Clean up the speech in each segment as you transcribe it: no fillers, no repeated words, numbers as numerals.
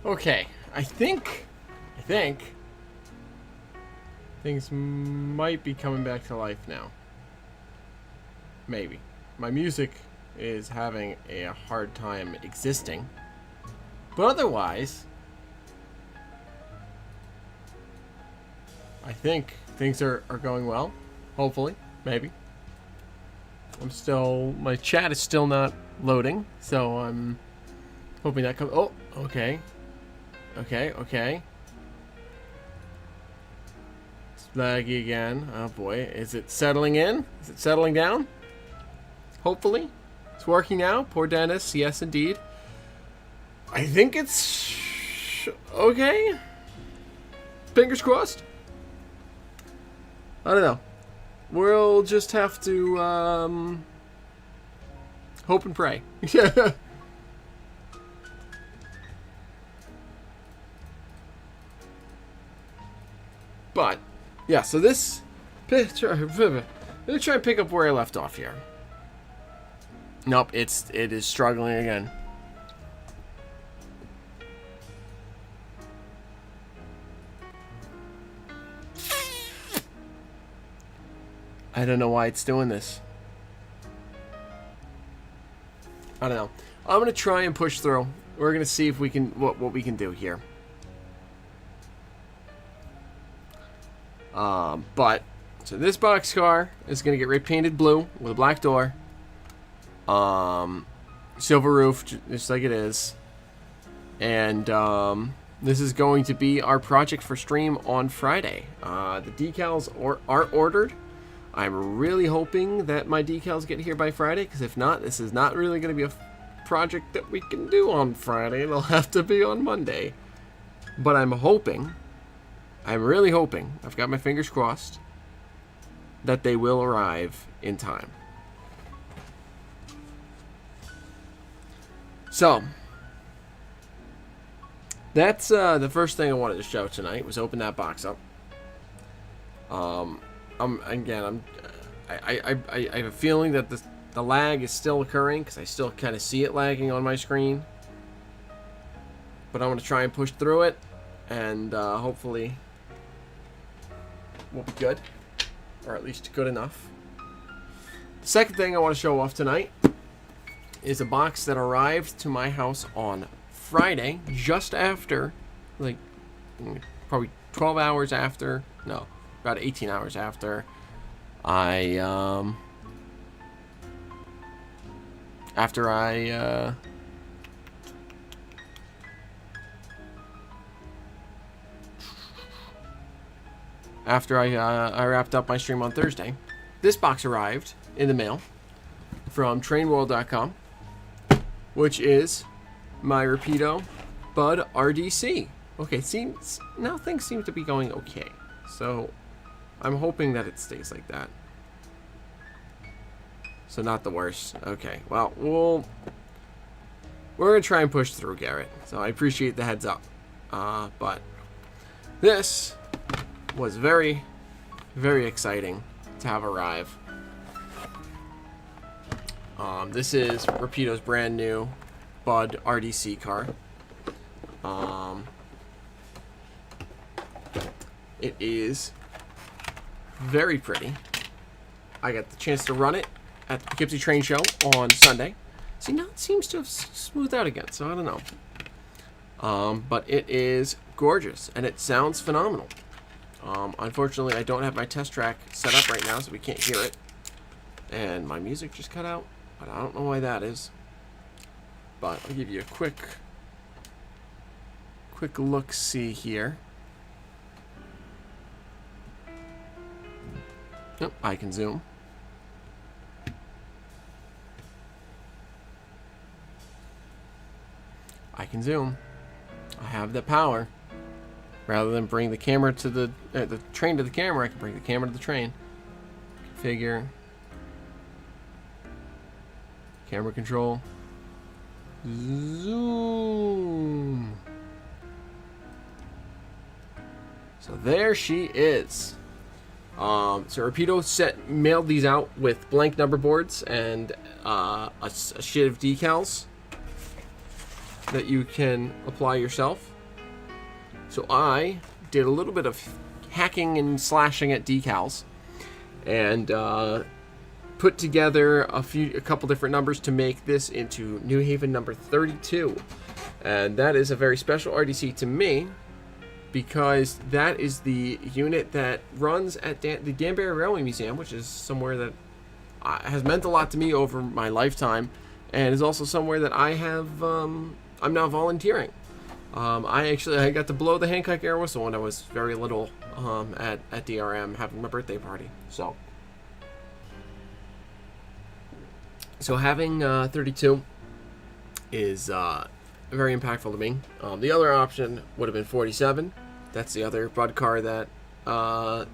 Okay, I think things might be coming back to life now. Maybe. My music is having a hard time existing. But otherwise, I think things are going well. Hopefully. Maybe. My chat is still not loading, so I'm hoping that comes. Oh, okay. Okay. It's laggy again. Oh boy. Is it settling in? Is it settling down? Hopefully. It's working now. Poor Dennis. Yes, indeed. I think it's okay. Fingers crossed. I don't know. We'll just have to hope and pray. But yeah, so this picture. Let me try and pick up where I left off here. Nope, it is struggling again. I don't know why it's doing this. I don't know. I'm gonna try and push through. We're gonna see if we can what we can do here. But so this boxcar is gonna get repainted blue with a black door. Silver roof, just like it is. And this is going to be our project for stream on Friday. The decals are ordered. I'm really hoping that my decals get here by Friday, because if not, this is not really going to be a project that we can do on Friday. It'll have to be on Monday. But I'm really hoping, I've got my fingers crossed, that they will arrive in time. So, that's the first thing I wanted to show tonight, was open that box up. I have a feeling that the lag is still occurring, because I still kind of see it lagging on my screen. But I'm going to try and push through it, and hopefully we'll be good, or at least good enough. The second thing I want to show off tonight is a box that arrived to my house on Friday, just after, like, probably 12 hours after, no, about 18 hours after I wrapped up my stream on Thursday. This box arrived in the mail from trainworld.com, which is my Rapido Bud RDC. Okay, now things seem to be going okay. So I'm hoping that it stays like that. So not the worst. Okay, well, we're going to try and push through, Garrett. So I appreciate the heads up. But this was very, very exciting to have arrive. This is Rapido's brand new Bud RDC car. It is very pretty. I got the chance to run it at the Poughkeepsie Train Show on Sunday. See, now it seems to have smoothed out again, so I don't know. But it is gorgeous, and it sounds phenomenal. Unfortunately, I don't have my test track set up right now, so we can't hear it. And my music just cut out, but I don't know why that is. But I'll give you a quick look-see here. Yep, I can zoom. I can zoom. I have the power. Rather than bring the camera to the train to the camera, I can bring the camera to the train. Configure. Camera control. Zoom. So there she is. So Rapido mailed these out with blank number boards and a sheet of decals. that you can apply yourself. So I did a little bit of hacking and slashing at decals, and put together a couple different numbers to make this into New Haven number 32. And that is a very special RDC to me, because that is the unit that runs at the Danbury Railway Museum, which is somewhere that has meant a lot to me over my lifetime, and is also somewhere that I have, I'm now volunteering. I got to blow the Hancock air whistle when I was very little at DRM, having my birthday party. So having 32 is very impactful to me. The other option would have been 47. That's the other Bud car that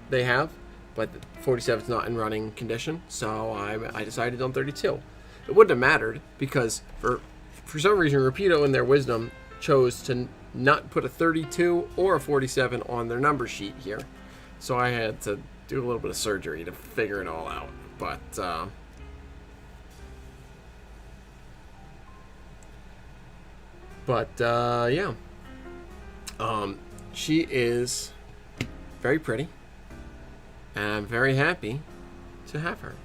they have, but 47 is not in running condition, so I decided on 32. It wouldn't have mattered, because for some reason Rapido in their wisdom chose to not put a 32 or a 47 on their number sheet here, so I had to do a little bit of surgery to figure it all out. Yeah. She is very pretty, and I'm very happy to have her.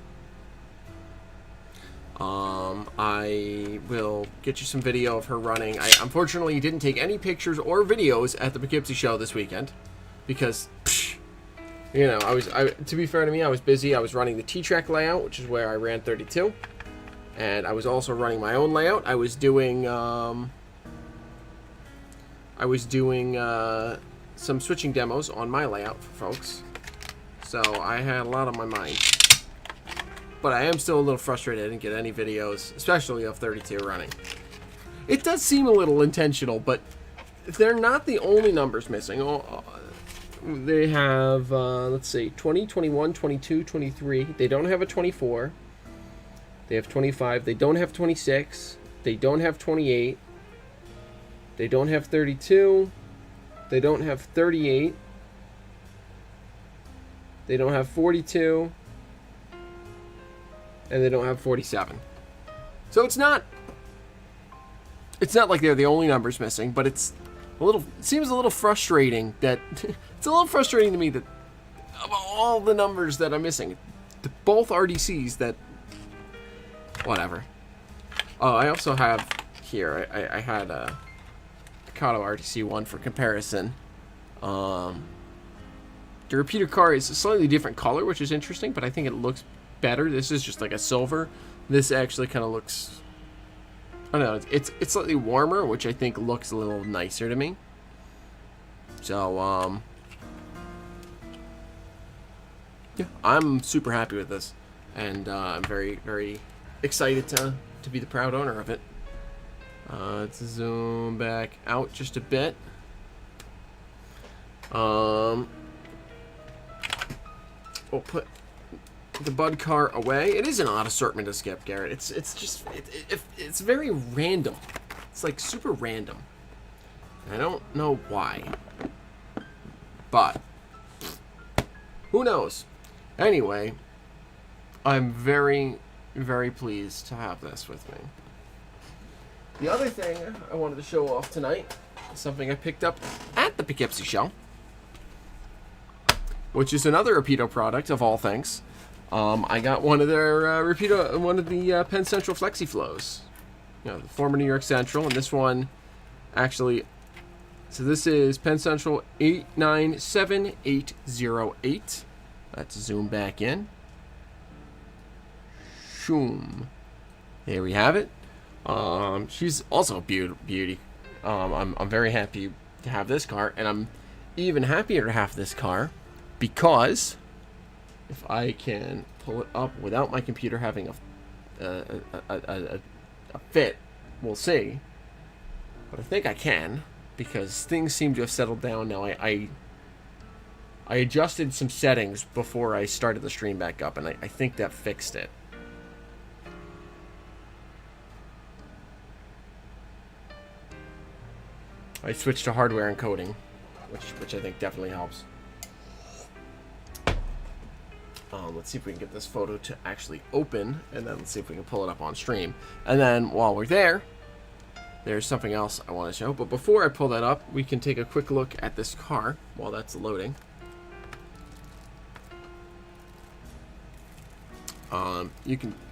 I will get you some video of her running. I unfortunately didn't take any pictures or videos at the Poughkeepsie show this weekend, because, you know, to be fair to me, I was busy. I was running the T-Track layout, which is where I ran 32, and I was also running my own layout. I was doing some switching demos on my layout for folks, so I had a lot on my mind. But I am still a little frustrated I didn't get any videos, especially of 32 running. It does seem a little intentional, but they're not the only numbers missing. They have, let's see, 20, 21, 22, 23. They don't have a 24. They have 25. They don't have 26. They don't have 28. They don't have 32. They don't have 38. They don't have 42. And they don't have 47. So it's not like they're the only numbers missing, but it seems a little frustrating that it's a little frustrating to me that of all the numbers that I'm missing, both RDCs that whatever. Oh, I also have here, I had a Kato RDC one for comparison. The repeater car is a slightly different color, which is interesting, but I think it looks better. This is just like a silver. This actually kind of looks, I don't know, it's slightly warmer, which I think looks a little nicer to me. So yeah, I'm super happy with this, and I'm very, very excited to be the proud owner of it. Let's zoom back out just a bit. We'll put the Bud car away. It is an odd assortment to skip, Garrett. It's very random. It's like super random. I don't know why, but who knows? Anyway, I'm very, very pleased to have this with me. The other thing I wanted to show off tonight is something I picked up at the Poughkeepsie show, which is another Rapido product of all things. I got one of their Rapido, one of the Penn Central Flexi Flows, you know, the former New York Central, and this one actually. So this is Penn Central 897808. Let's zoom back in. Shoom. There we have it. She's also a beauty. I'm very happy to have this car, and I'm even happier to have this car because if I can pull it up without my computer having a fit, we'll see. But I think I can, because things seem to have settled down now. I adjusted some settings before I started the stream back up, and I think that fixed it. I switched to hardware encoding, which I think definitely helps. Let's see if we can get this photo to actually open, and then let's see if we can pull it up on stream. And then while we're there, there's something else I want to show. But before I pull that up, we can take a quick look at this car while that's loading.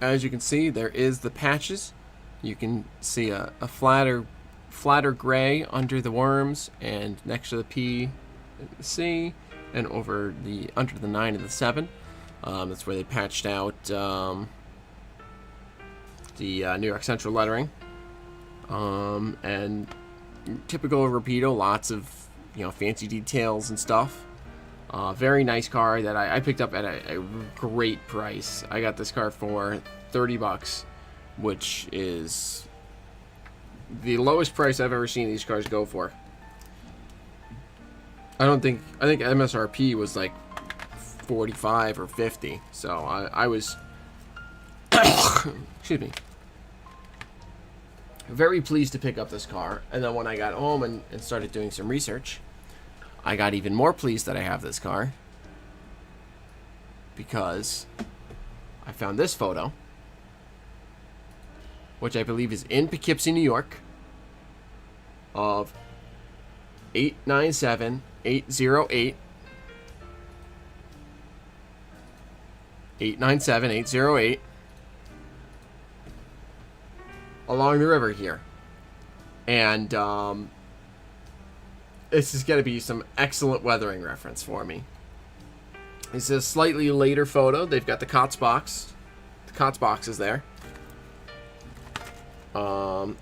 As you can see, there is the patches. You can see a flatter gray under the worms and next to the P and the C, and over under the 9 and the 7. That's where they patched out the New York Central lettering. And typical Rapido, lots of fancy details and stuff. Very nice car that I picked up at a great price. I got this car for $30, which is the lowest price I've ever seen these cars go for. I think MSRP was like 45 or 50. So I was excuse me, very pleased to pick up this car. And then when I got home and started doing some research, I got even more pleased that I have this car, because I found this photo, which I believe is in Poughkeepsie, New York, of 897-808 897-808 along the river here. And this is going to be some excellent weathering reference for me. This is a slightly later photo. They've got the COTS box. The COTS box is there.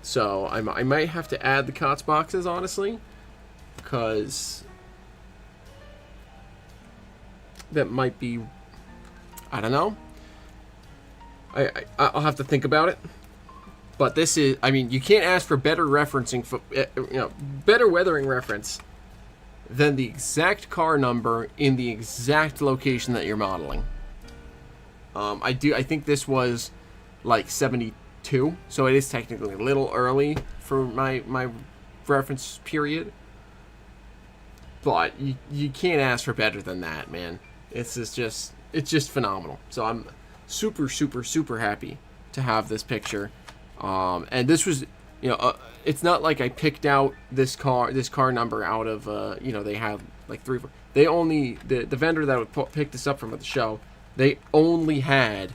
So I might have to add the COTS boxes, honestly, because that might be, I don't know. I'll have to think about it. But this is, I mean, you can't ask for better referencing, better weathering reference than the exact car number in the exact location that you're modeling. I think this was like 72, so it is technically a little early for my reference period. But you can't ask for better than that, man. It's just phenomenal. So I'm super, super, super happy to have this picture. And this was, it's not like I picked out this car number out of, they have like 3, 4. They only, the vendor that would pick this up from at the show, they only had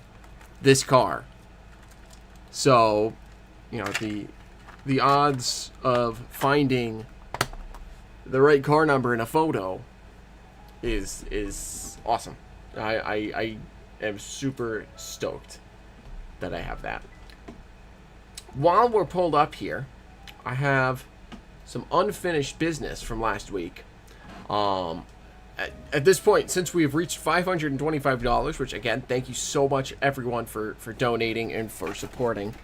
this car. So, the odds of finding the right car number in a photo is awesome. I am super stoked that I have that. While we're pulled up here, I have some unfinished business from last week. At this point, since we have reached $525, which again, thank you so much everyone for donating and for supporting.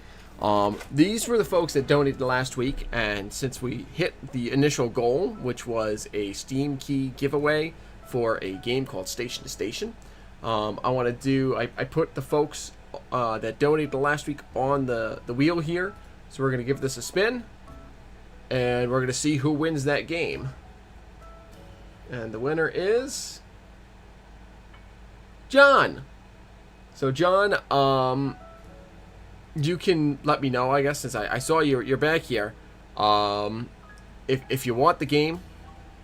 These were the folks that donated last week, and since we hit the initial goal, which was a Steam key giveaway for a game called Station to Station, I put the folks that donated last week on the wheel here. So we're going to give this a spin, and we're going to see who wins that game. And the winner is John. So John, you can let me know, I guess, since I saw you're back here. If you want the game,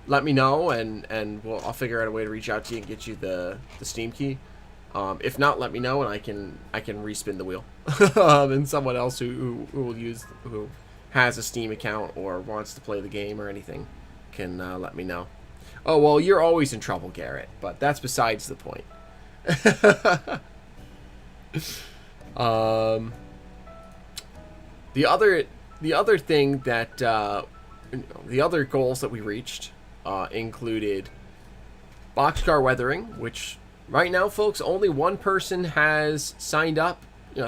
let me know, and I'll figure out a way to reach out to you and get you the Steam key. If not, let me know, and I can respin the wheel. And someone else who has a Steam account or wants to play the game or anything can let me know. Oh, well, you're always in trouble, Garrett, but that's besides the point. The other thing that the other goals that we reached included boxcar weathering, which right now, folks, only one person has signed up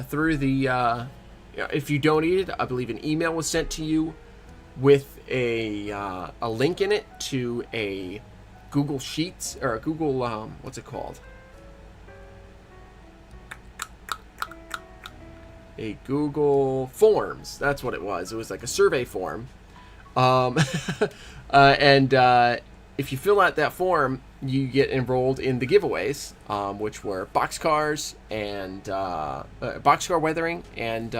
through the if you donated, I believe an email was sent to you with a link in it to a Google Sheets, or a Google, what's it called? A Google Forms. That's what it was. It was like a survey form. And if you fill out that form, you get enrolled in the giveaways, which were boxcars and boxcar weathering and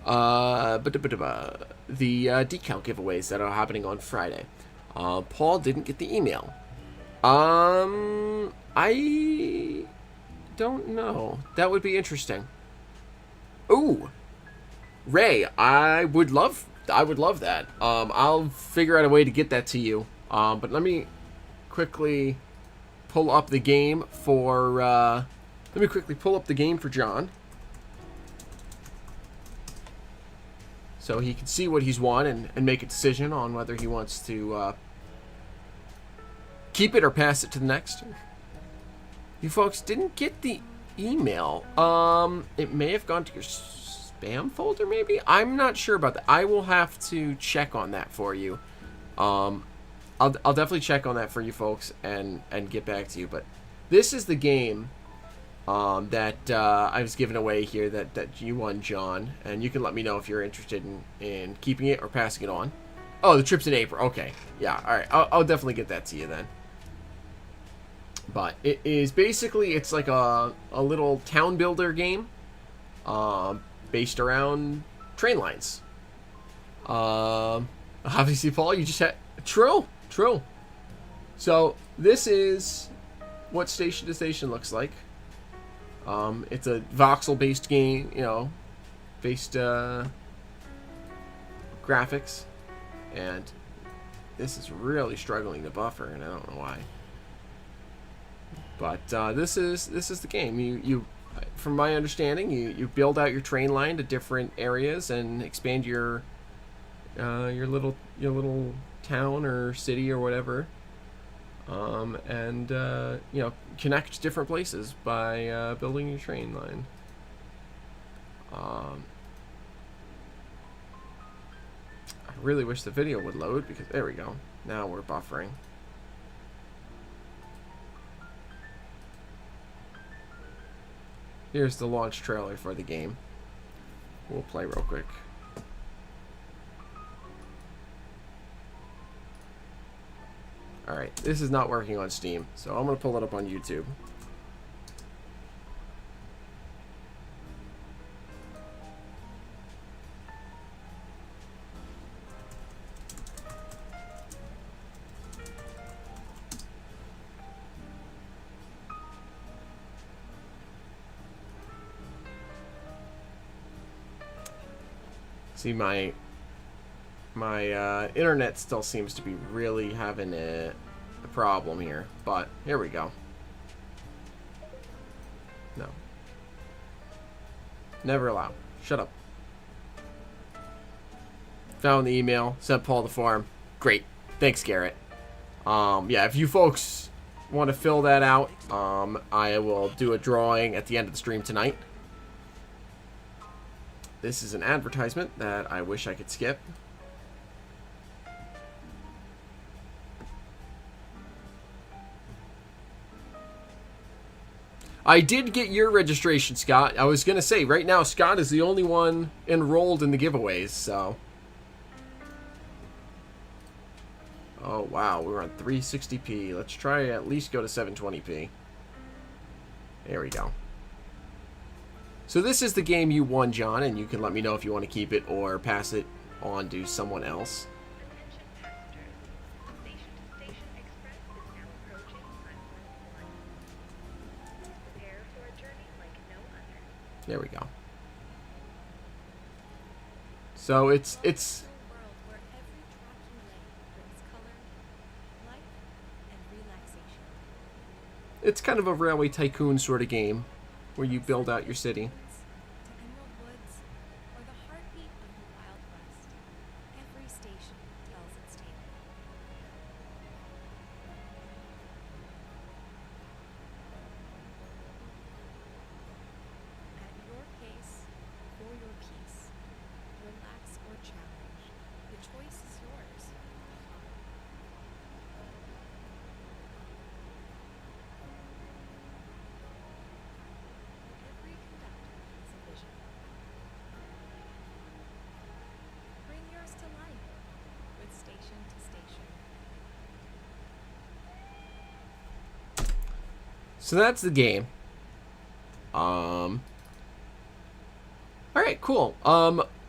The decal giveaways that are happening on Friday. Paul didn't get the email. I don't know. That would be interesting. Ooh, Ray, I would love that. I'll figure out a way to get that to you. But let me quickly pull up the game for John, so he can see what he's won and make a decision on whether he wants to keep it or pass it to the next. You folks didn't get the email. It may have gone to your spam folder, maybe? I'm not sure about that. I will have to check on that for you. I'll definitely check on that for you folks and get back to you. But this is the game that I was giving away here that you won, John. And you can let me know if you're interested in keeping it or passing it on. Oh, the trip's in April. Okay. Yeah, all right. I'll definitely get that to you then. But it is basically, it's like a little town builder game based around train lines. Obviously, Paul, you just had... True. So, this is what Station to Station looks like. It's a voxel-based game, based graphics. And this is really struggling to buffer, and I don't know why. But this is the game. You from my understanding, you build out your train line to different areas and expand your little town or city or whatever, and connect different places by building your train line. I really wish the video would load, because there we go. Now we're buffering. Here's the launch trailer for the game. We'll play real quick. Alright, this is not working on Steam, so I'm going to pull it up on YouTube. See, my internet still seems to be really having a problem here, but here we go. No. Never allow. Shut up. Found the email. Sent Paul the form. Great. Thanks, Garrett. Yeah, if you folks want to fill that out, I will do a drawing at the end of the stream tonight. This is an advertisement that I wish I could skip. I did get your registration, Scott. I was going to say, right now, Scott is the only one enrolled in the giveaways, so. Oh, wow. We're on 360p. Let's try at least go to 720p. There we go. So this is the game you won, John, and you can let me know if you want to keep it or pass it on to someone else. There we go. So it's kind of a Railway Tycoon sort of game where you build out your city. So that's the game. Alright, right, cool.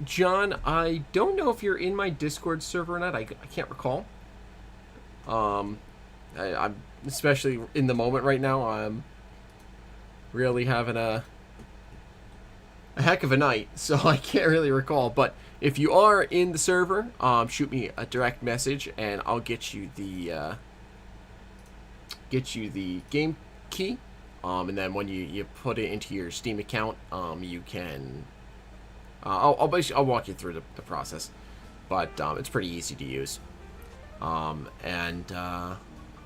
John, I don't know if you're in my Discord server or not. I can't recall. I'm especially in the moment right now. I'm really having a heck of a night, so I can't really recall. But if you are in the server, shoot me a direct message, and I'll get you the game key. And then when you put it into your Steam account, you can. I'll walk you through the process, but it's pretty easy to use. And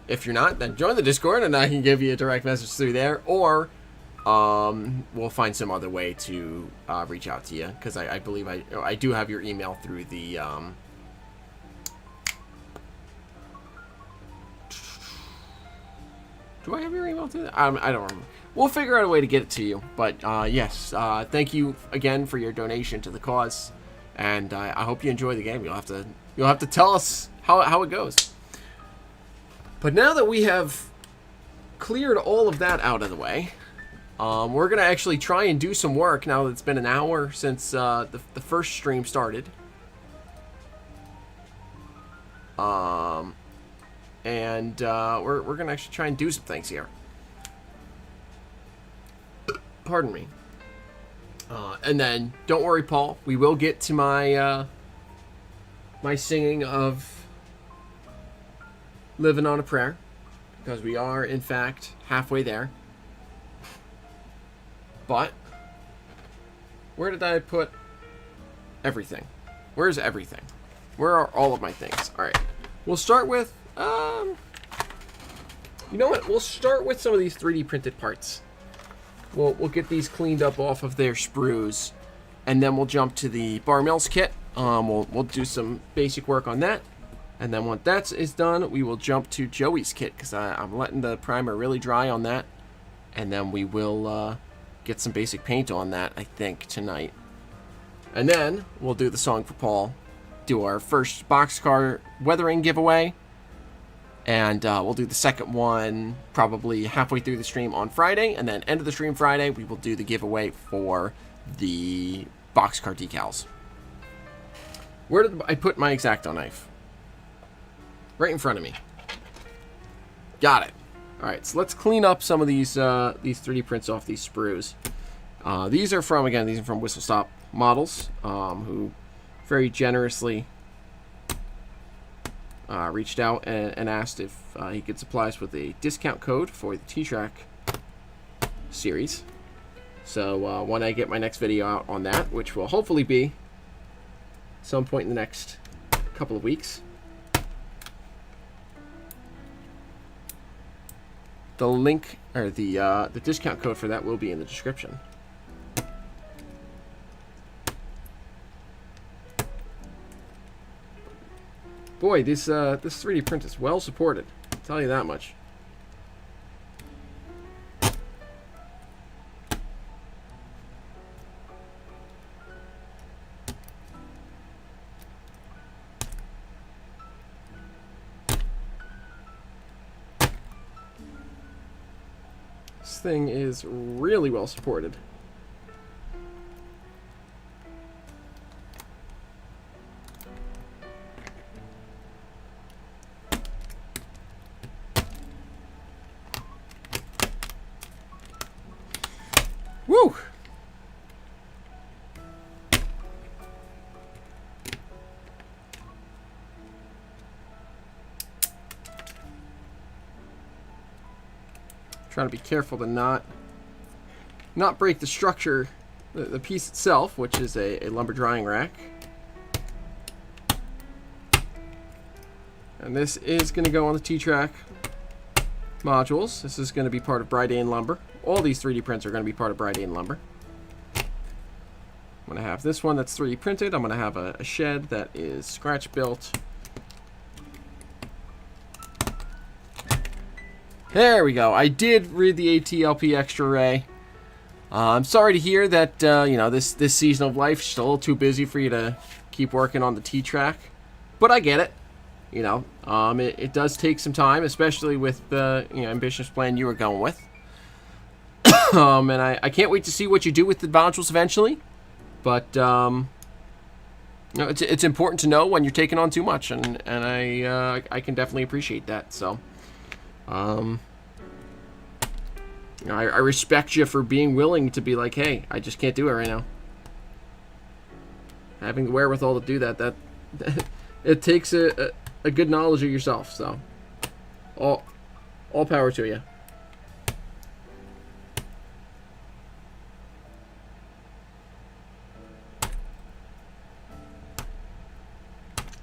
if you're not, then join the Discord, and I can give you a direct message through there, or we'll find some other way to reach out to you, because I believe I do have your email through the. Do I have your email through that? I don't remember. We'll figure out a way to get it to you. But yes, thank you again for your donation to the cause, and I hope you enjoy the game. You'll have to tell us how it goes. But now that we have cleared all of that out of the way, we're gonna actually try and do some work now that it's been an hour since the first stream started. And we're gonna actually try and do some things here. Pardon me. And then don't worry, Paul. We will get to my my singing of "Living on a Prayer," because we are in fact halfway there. But where did I put everything? Where's everything? Where are all of my things? All right. We'll start with. You know what? We'll start with some of these 3D printed parts. We'll get these cleaned up off of their sprues, and then we'll jump to the bar mills kit. We'll do some basic work on that, and then once that is done, we will jump to Joey's kit, because I'm letting the primer really dry on that, and then we will get some basic paint on that, I think, tonight. And then we'll do the song for Paul, do our first boxcar weathering giveaway, and we'll do the second one probably halfway through the stream on Friday, and then end of the stream Friday, we will do the giveaway for the boxcar decals. Where did I put my X-Acto knife? Right in front of me. Got it. All right, so let's clean up some of these 3D prints off these sprues. These are from Whistle Stop Models, who very generously reached out and asked if he could supply us with a discount code for the T-Track series. So when I get my next video out on that, which will hopefully be some point in the next couple of weeks, the link or the discount code for that will be in the description. Boy, this 3D print is well supported. I'll tell you that much. This thing is really well supported. Woo! Trying to be careful to not break the structure, the piece itself, which is a lumber drying rack. And this is going to go on the T-Track modules. This is going to be part of Bridane Lumber. All these 3D prints are going to be part of Bridane Lumber. I'm going to have this one that's 3D printed. I'm going to have a shed that is scratch built. There we go. I did read the ATLP Extra Ray. I'm sorry to hear that this season of life is just a little too busy for you to keep working on the T-Track, but I get it. It does take some time, especially with the ambitious plan you were going with. And I can't wait to see what you do with the modules eventually. But you know, it's important to know when you're taking on too much, and I can definitely appreciate that. So, you know, I respect you for being willing to be like, hey, I just can't do it right now. Having the wherewithal to do that it takes a good knowledge of yourself. So, all power to you.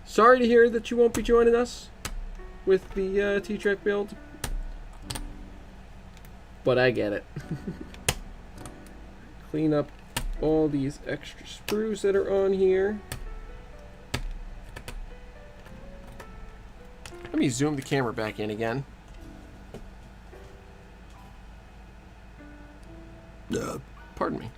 Sorry to hear that you won't be joining us with the T-Trek build, but I get it. Clean up all these extra sprues that are on here. Let me zoom the camera back in again. Pardon me.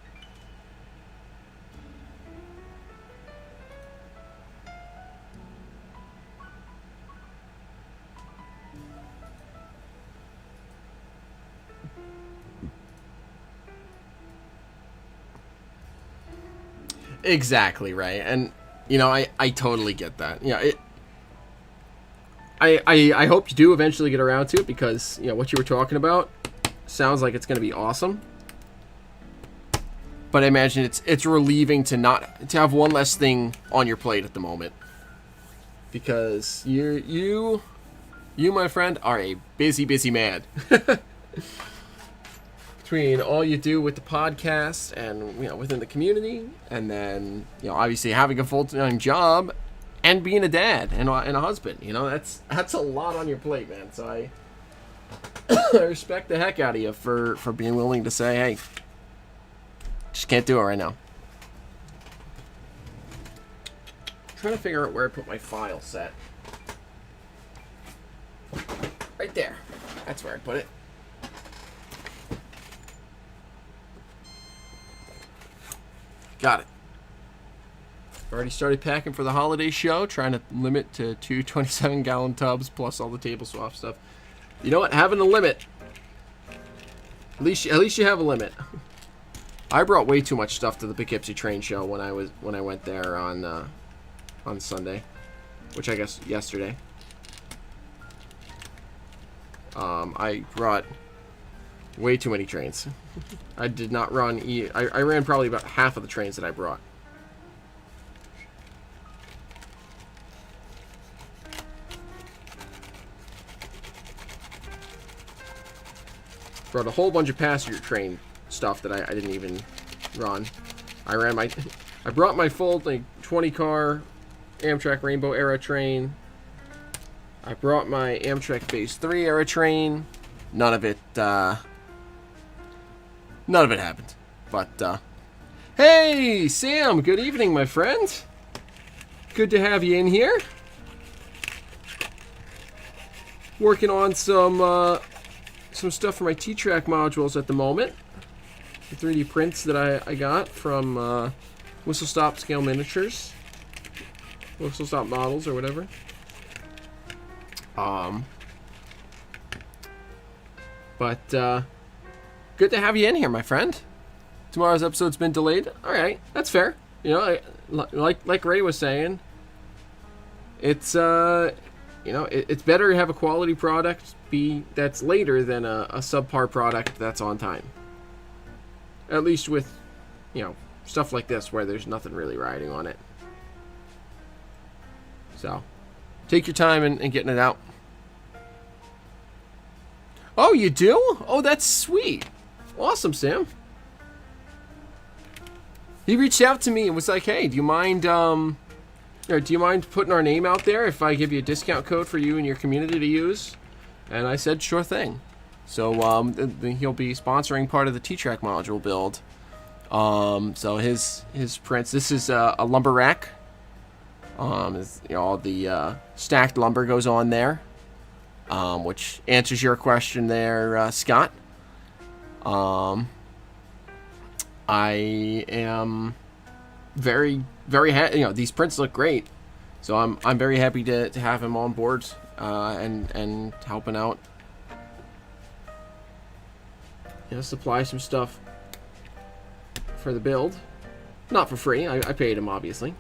Exactly right, and you know I totally get that. You know, I hope you do eventually get around to it, because you know what you were talking about sounds like it's going to be awesome. But I imagine it's relieving to have one less thing on your plate at the moment, because you my friend are a busy man. Between all you do with the podcast and you know within the community, and then you know obviously having a full-time job and being a dad and a husband, you know that's a lot on your plate, man. So I I respect the heck out of you for being willing to say, hey, just can't do it right now. I'm trying to figure out where I put my file set. Right there. That's where I put it. Got it. Already started packing for the holiday show, trying to limit to 2 27-gallon tubs plus all the table swap stuff. You know what? Having a limit. At least you have a limit. I brought way too much stuff to the Poughkeepsie Train Show when I went there on Sunday, which I guess yesterday. I brought way too many trains. I did not run. I ran probably about half of the trains that I brought. Brought a whole bunch of passenger train stuff that I didn't even run. I brought my full 20-car Amtrak Rainbow era train. I brought my Amtrak Phase 3 era train. None of it happened. But, hey, Sam, good evening, my friend. Good to have you in here. Working on some stuff for my T-Track modules at the moment. The 3D prints that I got from Whistle Stop Scale Miniatures. Whistle Stop Models or whatever. But, good to have you in here, my friend. Tomorrow's episode's been delayed. Alright, that's fair. You know, like Ray was saying, it's, you know, it's better to have a quality product that's later than a subpar product that's on time. At least with, you know, stuff like this where there's nothing really riding on it. So, take your time in getting it out. Oh, you do? Oh, that's sweet. Awesome, Sam. He reached out to me and was like, hey, do you mind putting our name out there if I give you a discount code for you and your community to use? And I said, sure thing. So he'll be sponsoring part of the T-Track module build. So his prints. This is a lumber rack. You know, all the stacked lumber goes on there, which answers your question there, Scott. I am very, very happy. You know, these prints look great, so I'm very happy to have him on board and helping out. You know, supply some stuff for the build. Not for free. I paid him, obviously.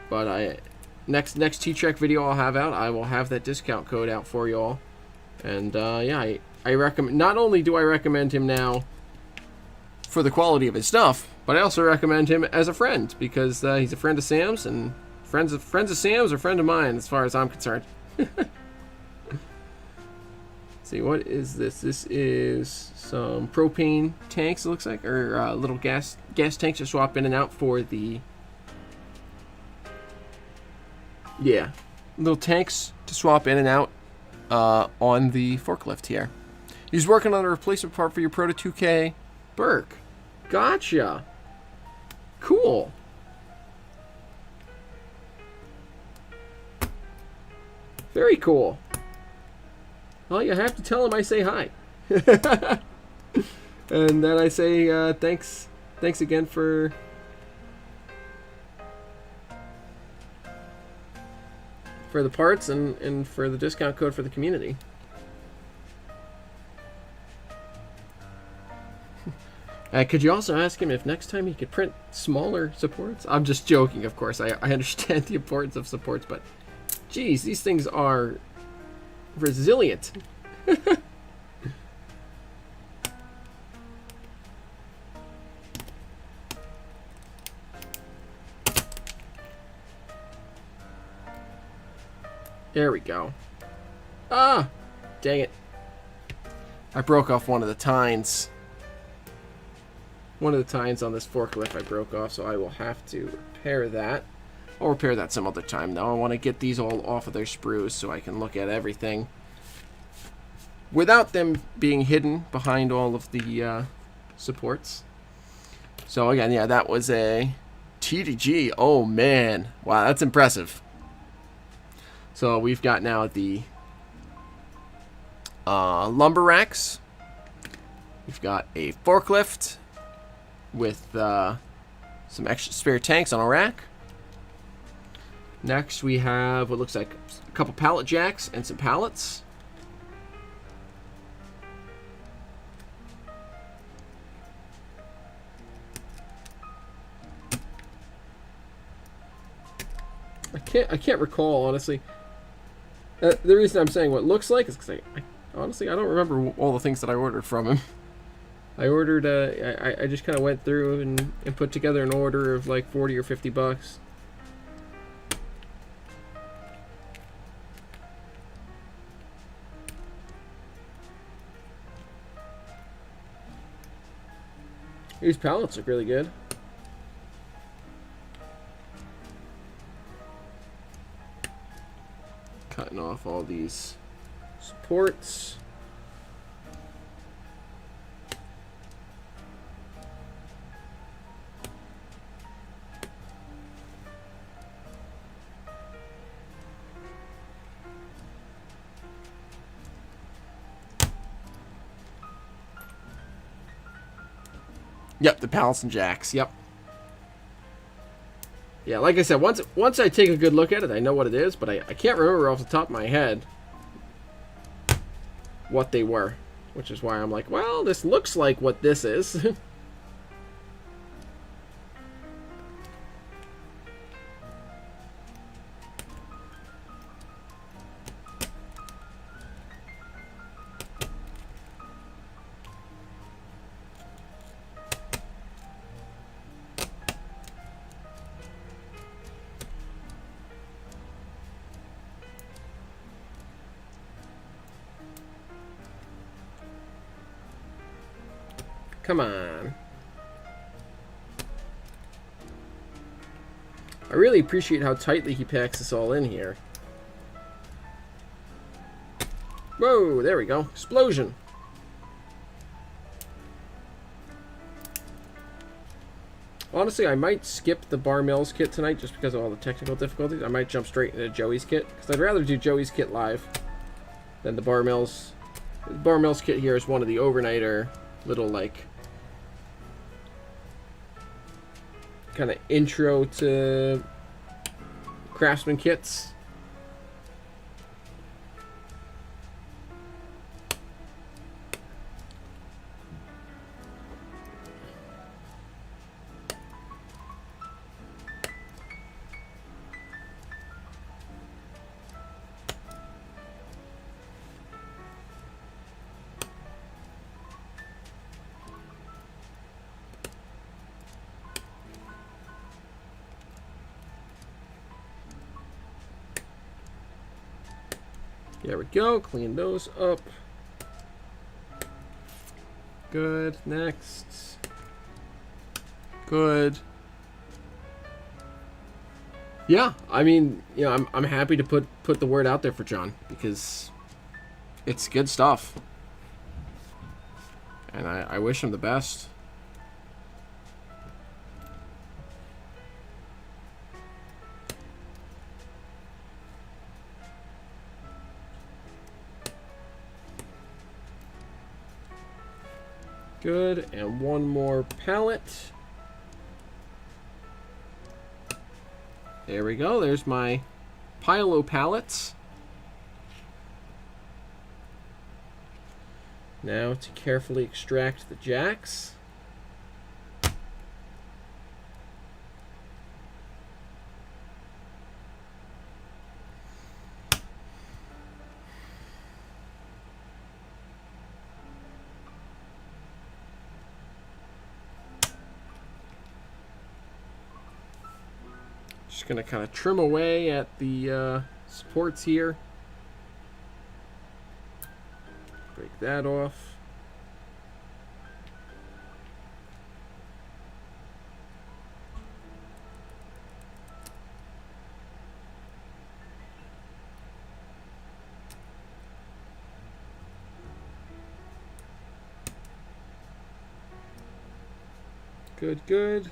But next T-Trek video I'll have out, I will have that discount code out for you all. And yeah, I recommend. Not only do I recommend him now for the quality of his stuff, but I also recommend him as a friend because he's a friend of Sam's, and friends of Sam's are a friend of mine as far as I'm concerned. See, what is this? This is some propane tanks, it looks like, or little gas tanks to swap in and out for the... Yeah, little tanks to swap in and out on the forklift here. He's working on a replacement part for your Proto 2K Burke. Gotcha. Cool. Very cool. Well, you have to tell him I say hi. And then I say thanks again for the parts and for the discount code for the community. Could you also ask him if next time he could print smaller supports? I'm just joking, of course. I understand the importance of supports, but geez, these things are resilient. There we go. Ah! Dang it. I broke off one of the tines. One of the tines on this forklift I broke off, so I will have to repair that. I'll repair that some other time, though. I want to get these all off of their sprues so I can look at everything without them being hidden behind all of the supports. So again, yeah, that was a TDG. Oh, man. Wow, that's impressive. So we've got now the lumber racks. We've got a forklift with some extra spare tanks on a rack. Next we have what looks like a couple pallet jacks and some pallets. I can't recall, honestly. The reason I'm saying what it looks like is because honestly I don't remember all the things that I ordered from him. I ordered I just kind of went through and put together an order of like 40 or 50 bucks. These pallets look really good. Cutting off all these supports. Yep, the pallets and jacks. Yep. Yeah, like I said, once I take a good look at it, I know what it is, but I can't remember off the top of my head what they were, which is why I'm like, well, this looks like what this is. Come on. I really appreciate how tightly he packs this all in here. Whoa, there we go. Explosion. Honestly, I might skip the Bar Mills kit tonight just because of all the technical difficulties. I might jump straight into Joey's kit because I'd rather do Joey's kit live than the Bar Mills. The Bar Mills kit here is one of the overnighter little, like, kind of intro to Craftsman kits. There we go. Clean those up. Good. Next. Good. Yeah, I mean, you know, I'm happy to put the word out there for John because it's good stuff, and I wish him the best. Good, and one more pallet. There we go. There's my Pilo pallets. Now to carefully extract the jacks. Just gonna kind of trim away at the supports here. Break that off. Good, good.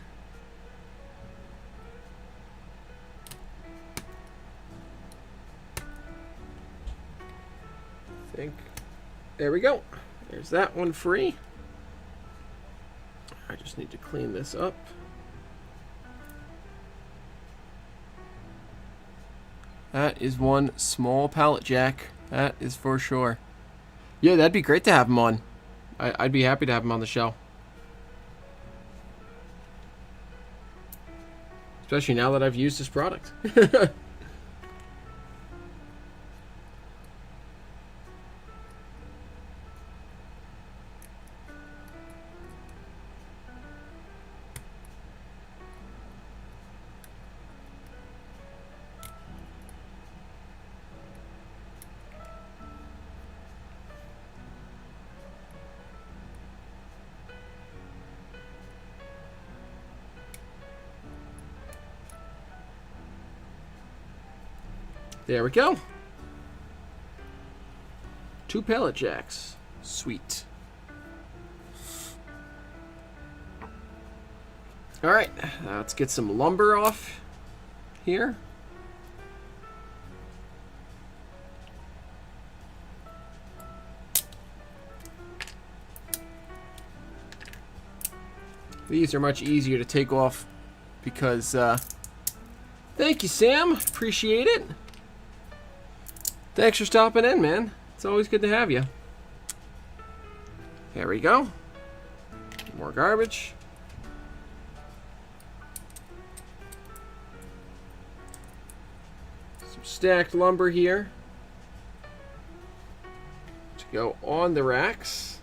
There we go. There's that one free. I just need to clean this up. That is one small pallet jack. That is for sure. Yeah, that'd be great to have him on. I'd be happy to have him on the show. Especially now that I've used this product. There we go. 2 pallet jacks. Sweet. Alright, let's get some lumber off here. These are much easier to take off because, thank you, Sam. Appreciate it. Thanks for stopping in, man. It's always good to have you. There we go. More garbage. Some stacked lumber here to go on the racks.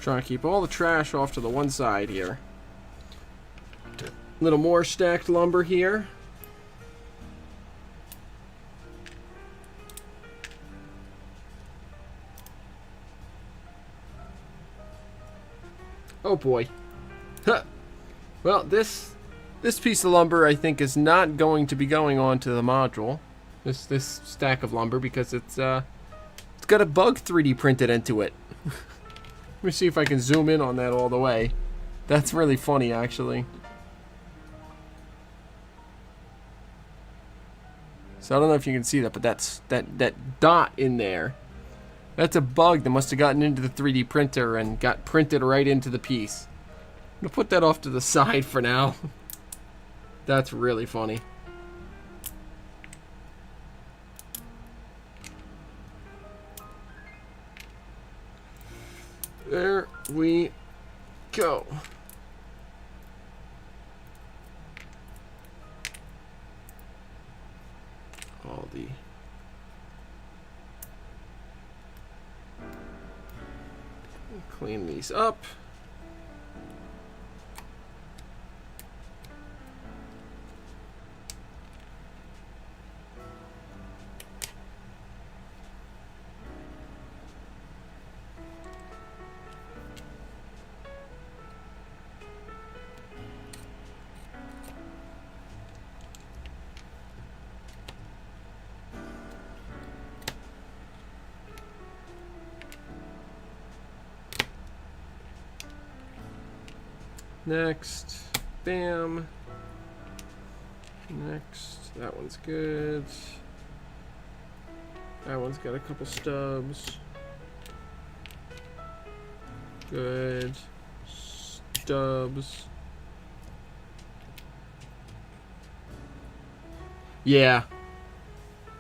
Trying to keep all the trash off to the one side here. A little more stacked lumber here. Oh boy. Huh. Well, this piece of lumber I think is not going to be going on to the module. This stack of lumber because it's got a bug 3D printed into it. Let me see if I can zoom in on that all the way. That's really funny, actually. So I don't know if you can see that, but that's that dot in there. That's a bug that must have gotten into the 3D printer and got printed right into the piece. gonna put that off to the side for now. That's really funny. There we go. All the clean these up. Next, bam. Next, that one's good. That one's got a couple stubs. Good. Stubs. Yeah.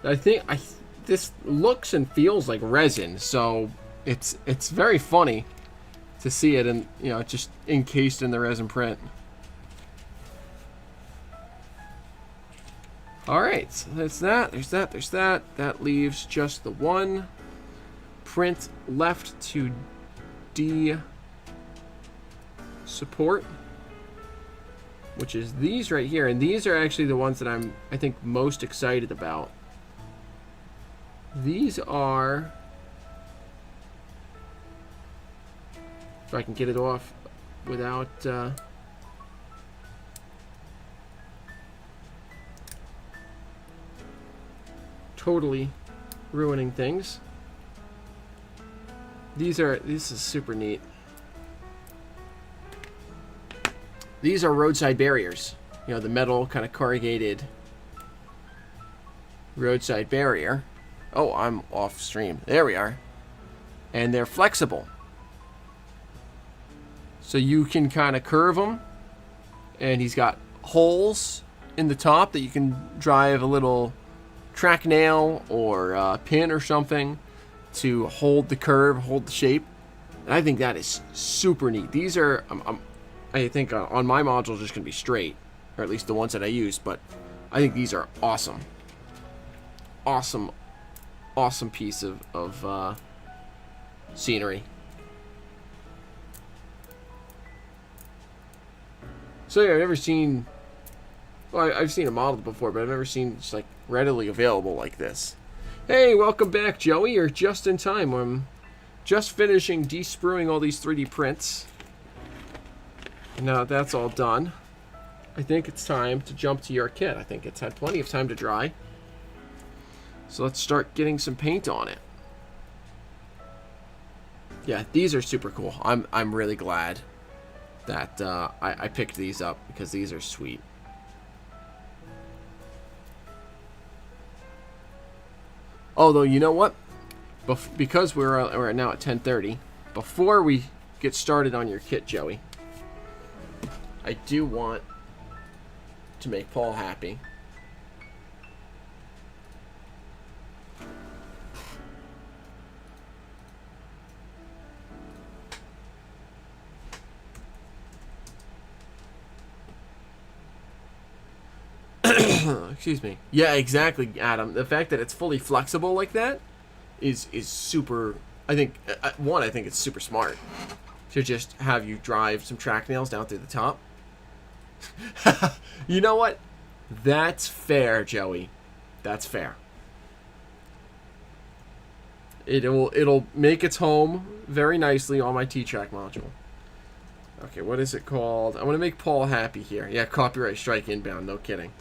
I think this looks and feels like resin, so it's very funny to see it, and you know, just encased in the resin print. All right, so that's that. There's that. There's that. That leaves just the one print left to support, which is these right here, and these are actually the ones that I think most excited about. These are, if I can get it off without totally ruining things. This is super neat. These are roadside barriers. You know, the metal kind of corrugated roadside barrier. Oh, I'm off stream. There we are. And they're flexible. So you can kind of curve them, and he's got holes in the top that you can drive a little track nail or pin or something to hold the curve, hold the shape. And I think that is super neat. These are, I think on my module, just going to be straight, or at least the ones that I use, but I think these are awesome. Awesome, awesome piece of scenery. So yeah, I've never seen, well, I've seen it modeled before, but I've never seen just like readily available like this. Hey, welcome back, Joey. You're just in time. I'm just finishing de-spruing all these 3D prints. Now that that's all done, I think it's time to jump to your kit. I think it's had plenty of time to dry. So let's start getting some paint on it. Yeah, these are super cool. I'm really glad that I picked these up, because these are sweet. Although, you know what? Because we're now at 10:30, before we get started on your kit, Joey, I do want to make Paul happy. Excuse me. Yeah, exactly, Adam. The fact that it's fully flexible like that is super. I think I think it's super smart to just have you drive some track nails down through the top. You know what? That's fair, Joey. That's fair. It'll make its home very nicely on my T-Track module. Okay, what is it called? I want to make Paul happy here. Yeah, copyright strike inbound. No kidding.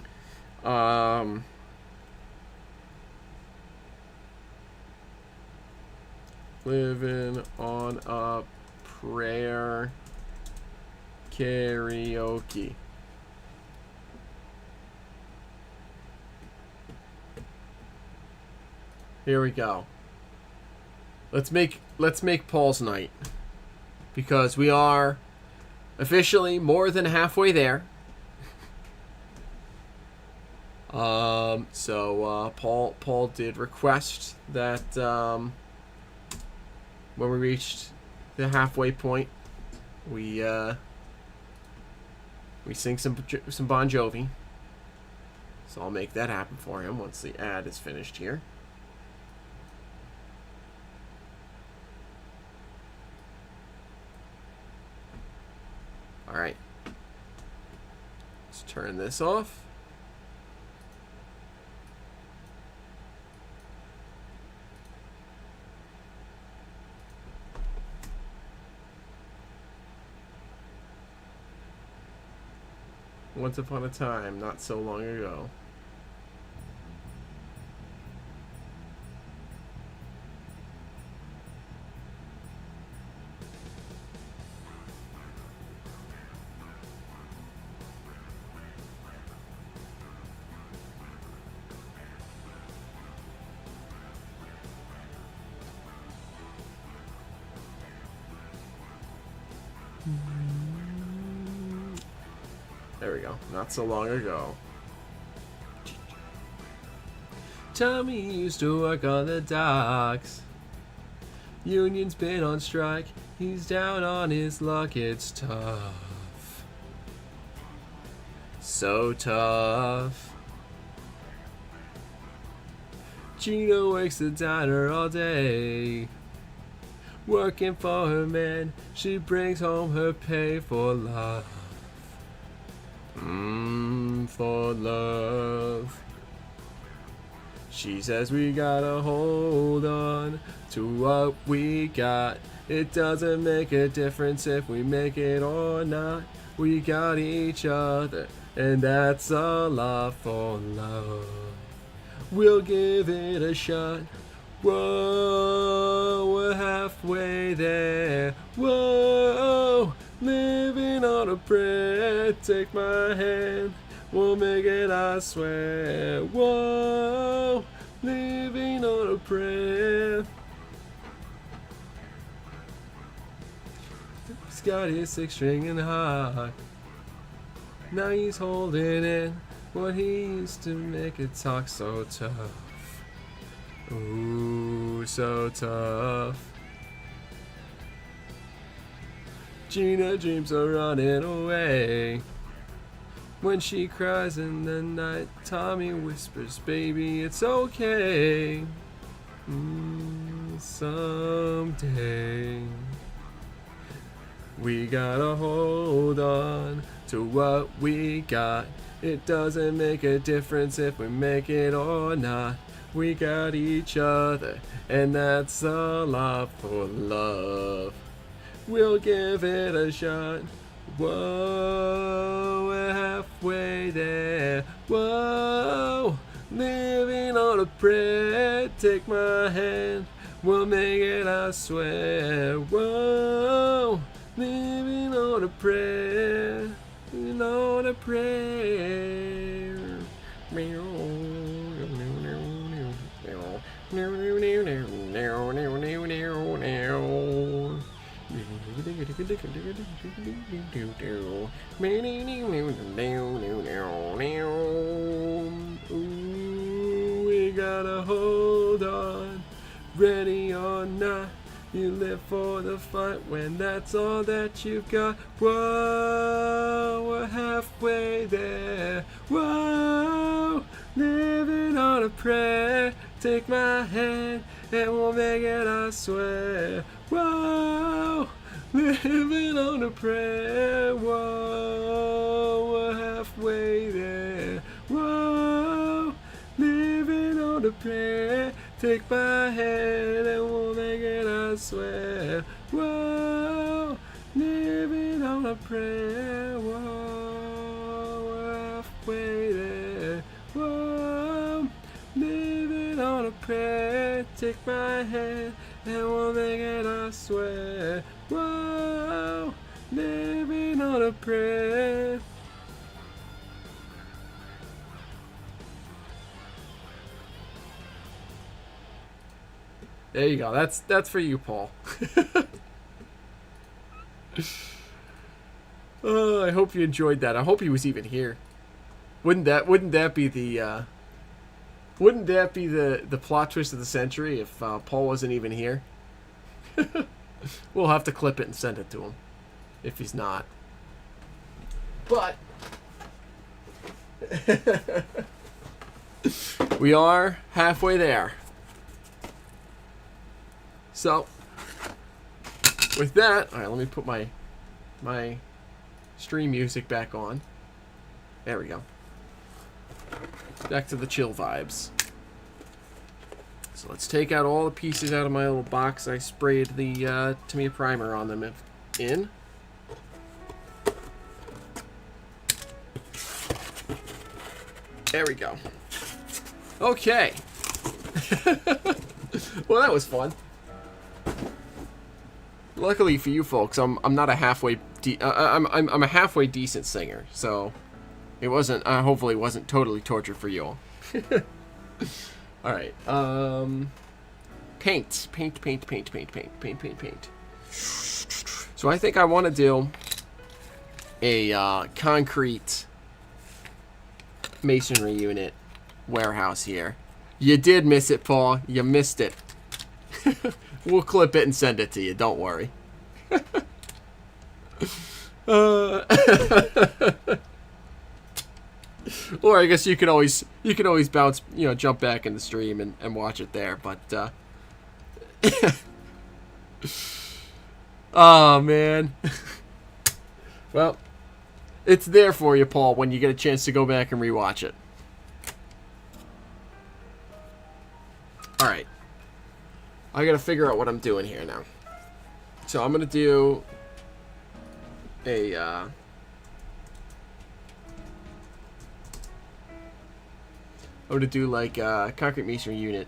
Living on a Prayer karaoke. Here we go. Let's make Paul's night, because we are officially more than halfway there. So Paul did request that when we reached the halfway point, we sing some Bon Jovi. So I'll make that happen for him once the ad is finished here. All right. Let's turn this off. Once upon a time, not so long ago. There we go. Not so long ago. Tommy used to work on the docks. Union's been on strike. He's down on his luck. It's tough. So tough. Gina works the diner all day. Working for her man. She brings home her pay for love. For love. She says we gotta hold on to what we got. It doesn't make a difference if we make it or not. We got each other, and that's a lot for love. We'll give it a shot. Whoa, we're halfway there. Whoa, living on a prayer. Take my hand, we'll make it, I swear. Whoa, living on a prayer. He's got his 6-string and high. Now he's holding in what he used to make it talk so tough. Ooh, so tough. Gina dreams of running away. When she cries in the night, Tommy whispers, baby, it's okay. Someday we gotta hold on to what we got. It doesn't make a difference if we make it or not. We got each other, and that's a lot for love. We'll give it a shot. Whoa, we're halfway there. Whoa, living on a prayer. Take my hand, we'll make it, I swear. Whoa, living on a prayer. Living on a prayer. Ooh, we gotta hold on, ready or not. You live for the fight when that's all that you've got. Whoa, we're halfway there. Whoa, living on a prayer. Take my hand and we'll make it, I swear. Whoa, living on a prayer. Whoa, we're halfway there. Whoa, living on a prayer. Take my hand and we'll make it, I swear. Whoa, living on a prayer. Whoa, we're halfway there. Whoa, living on a prayer. Take my hand and we'll make it, I swear. Whoa, living on a prayer. There you go. That's for you, Paul. I hope you enjoyed that. I hope he was even here. Wouldn't that be the plot twist of the century if Paul wasn't even here? We'll have to clip it and send it to him if he's not. But we are halfway there. So with that, all right, let me put my stream music back on. There we go. Back to the chill vibes. So let's take out all the pieces out of my little box. I sprayed the Tamiya primer on them in. There we go. Okay. Well, that was fun. Luckily for you folks, I'm not a halfway I'm a halfway decent singer, so it wasn't hopefully wasn't totally torture for you all. All right. Paint. So I think I want to do a concrete masonry unit warehouse here. You did miss it, Paul. You missed it. We'll clip it and send it to you. Don't worry. Or I guess you can always bounce, jump back in the stream and watch it there. But oh man. Well, it's there for you, Paul, when you get a chance to go back and rewatch it. All right. I gotta figure out what I'm doing here now. So I'm gonna do a I'm gonna do like a concrete masonry unit,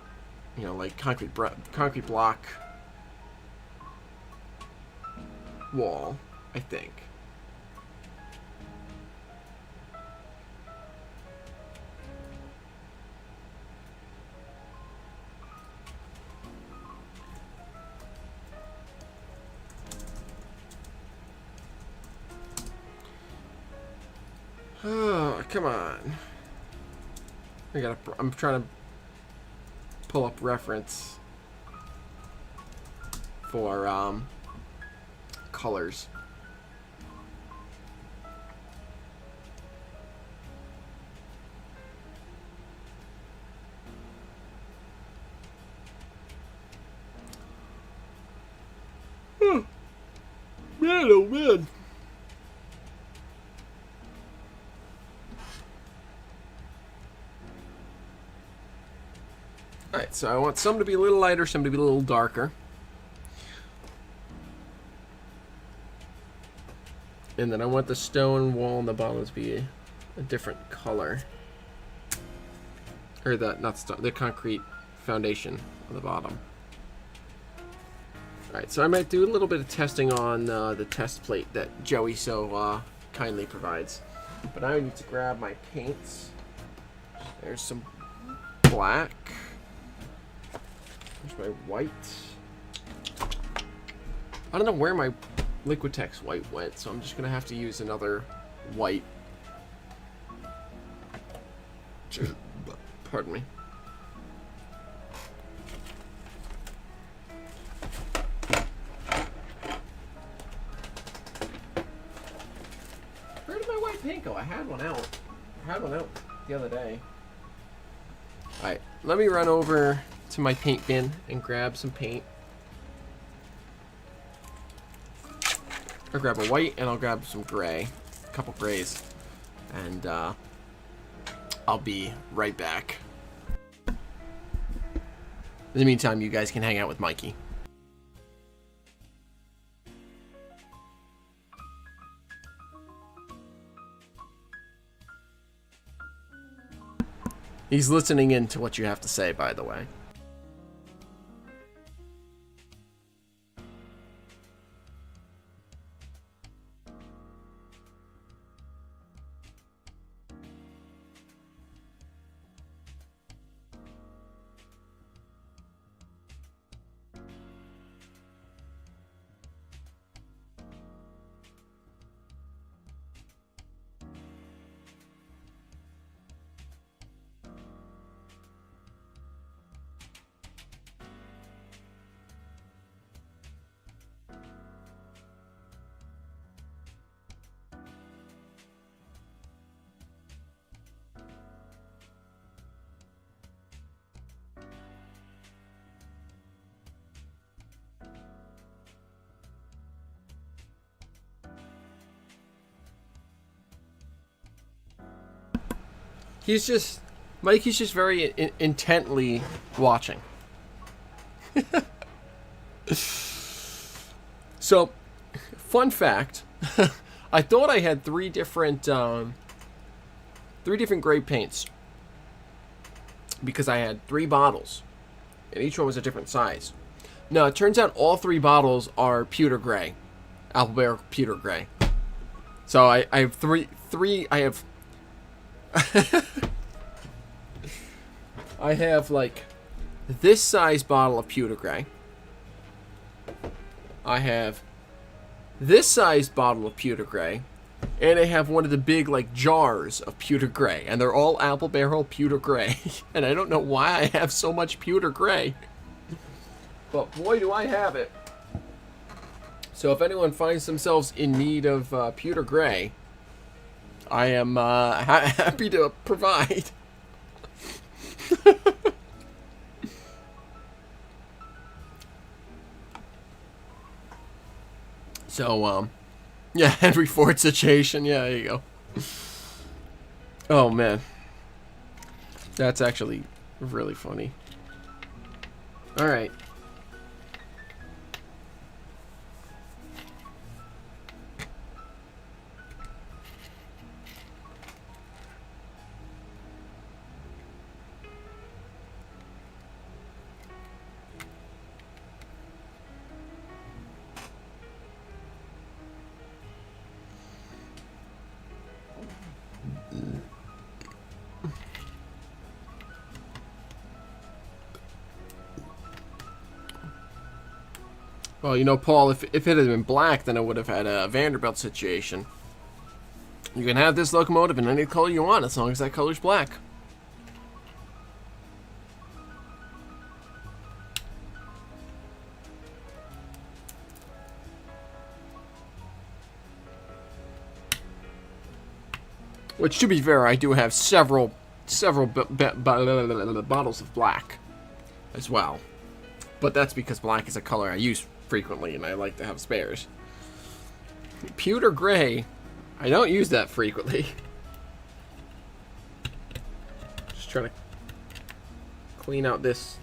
like concrete block wall, I think. Oh, come on. I'm trying to pull up reference for colors. Oh, man, oh man. Alright, so I want some to be a little lighter, some to be a little darker. And then I want the stone wall on the bottom to be a different color. Or the concrete foundation on the bottom. Alright, so I might do a little bit of testing on the test plate that Joey so kindly provides. But now I need to grab my paints. There's some black. There's my white. I don't know where my Liquitex white went, so I'm just gonna have to use another white. Pardon me. Where did my white paint go? I had one out. The other day. Alright, let me run over to my paint bin and grab some paint. I'll grab a white and I'll grab some gray. A couple grays. And I'll be right back. In the meantime, you guys can hang out with Mikey. He's listening in to what you have to say, by the way. Mikey's just very intently watching. So, fun fact, I thought I had three different gray paints because I had 3 bottles, and each one was a different size. No, it turns out all 3 bottles are pewter gray, apple bear pewter gray. So I have three. I have I have like this size bottle of pewter gray. I have this size bottle of pewter gray, and I have one of the big like jars of pewter gray, and they're all apple barrel pewter gray. And I don't know why I have so much pewter gray, but boy do I have it. So if anyone finds themselves in need of pewter gray, I am happy to provide. So, yeah, Henry Ford situation. Yeah, there you go. Oh, man. That's actually really funny. All right. Well, you know, Paul, if it had been black, then it would have had a Vanderbilt situation. You can have this locomotive in any color you want, as long as that color's black. Which, to be fair, I do have several bottles of black as well. But that's because black is a color I use frequently, and I like to have spares. Pewter gray, I don't use that frequently. Just trying to clean out this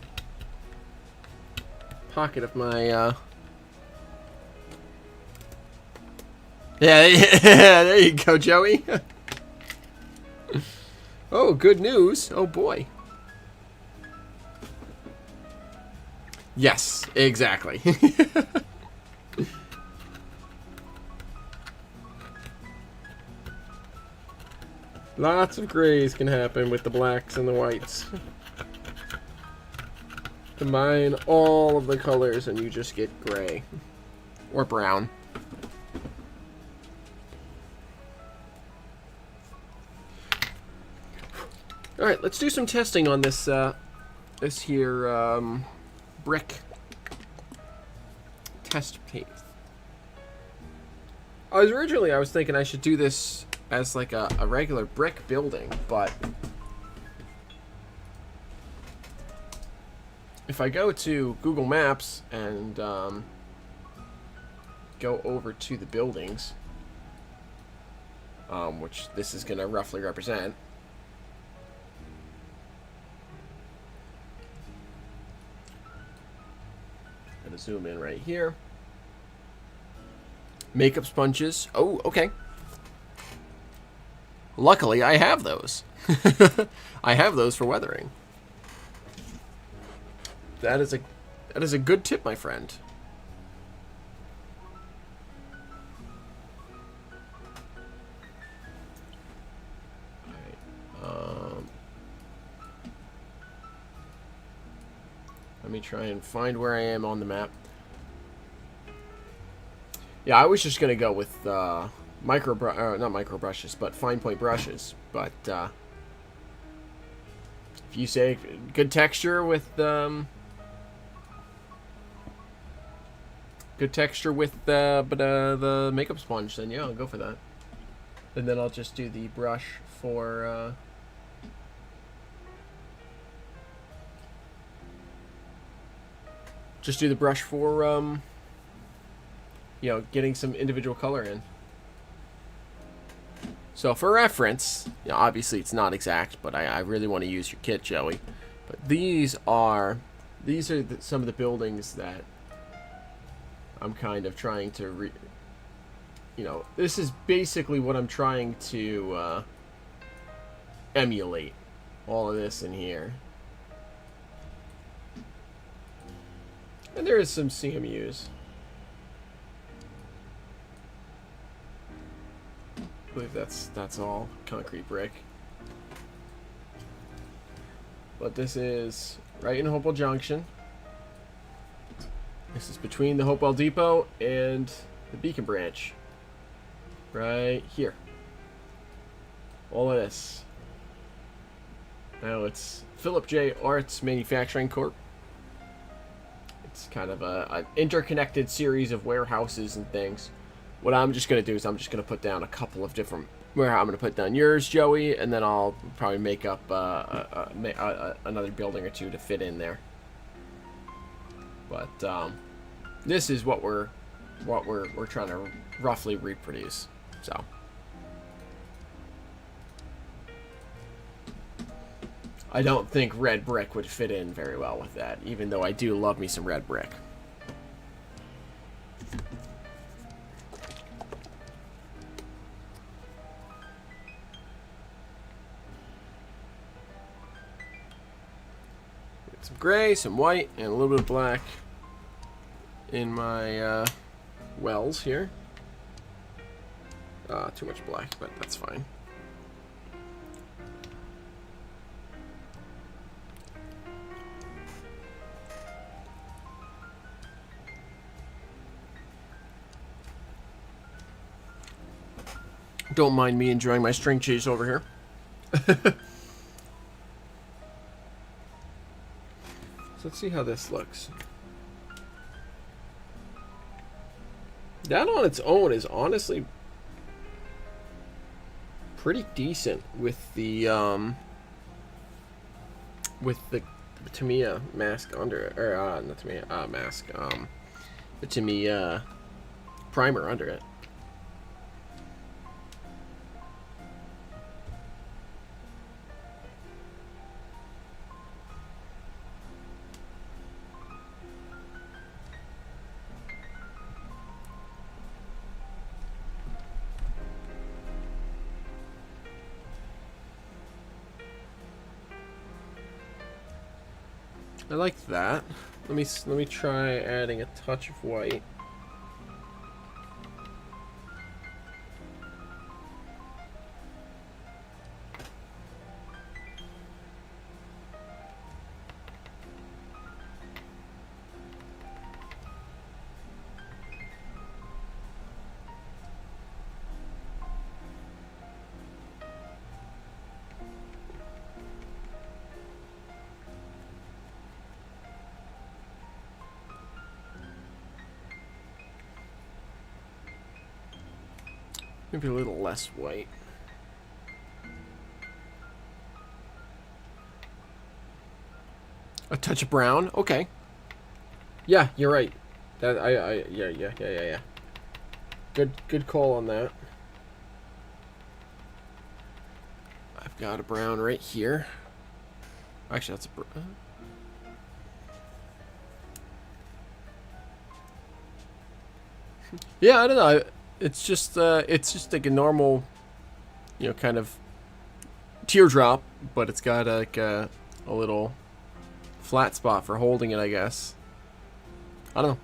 pocket of my yeah, there you go, Joey. Oh, good news. Oh boy. Yes, exactly. Lots of grays can happen with the blacks and the whites. Combine all of the colors and you just get gray. Or brown. Alright, let's do some testing on this, this here, brick test paint. I was thinking I should do this as like a regular brick building, but if I go to Google Maps and go over to the buildings, which this is going to roughly represent, gonna zoom in right here. Makeup sponges. Oh, okay. Luckily, I have those. I have those for weathering. That is a good tip, my friend. Let me try and find where I am on the map. Yeah, I was just gonna go with not micro brushes, but fine point brushes. But if you say good texture with the makeup sponge, then yeah, I'll go for that. And then I'll just do the brush for. Just do the brush for, you know, getting some individual color in. So for reference, you know, obviously it's not exact, but I really want to use your kit, Joey. But these are some of the buildings that I'm kind of trying to you know, this is basically what I'm trying to emulate. All of this in here. And there is some CMUs. I believe that's all concrete brick. But this is right in Hopewell Junction. This is between the Hopewell Depot and the Beacon Branch. Right here. All of this. Now it's Philip J. Arts Manufacturing Corp. It's kind of an interconnected series of warehouses and things. What I'm just going to do is I'm just going to put down a couple of different warehouses. I'm going to put down yours, Joey, and then I'll probably make up another building or two to fit in there. But this is what we're trying to roughly reproduce. So I don't think red brick would fit in very well with that, even though I do love me some red brick. Some gray, some white, and a little bit of black in my wells here. Too much black, but that's fine. Don't mind me enjoying my string cheese over here. So let's see how this looks. That on its own is honestly pretty decent with the Tamiya mask under it, or not Tamiya mask, the Tamiya primer under it. I like that. Let me try adding a touch of white. Maybe a little less white. A touch of brown. Okay. Yeah, you're right. That yeah. Good call on that. I've got a brown right here. Actually, that's a yeah, I don't know. It's just like a normal, you know, kind of teardrop, but it's got like a little flat spot for holding it, I guess. I don't know.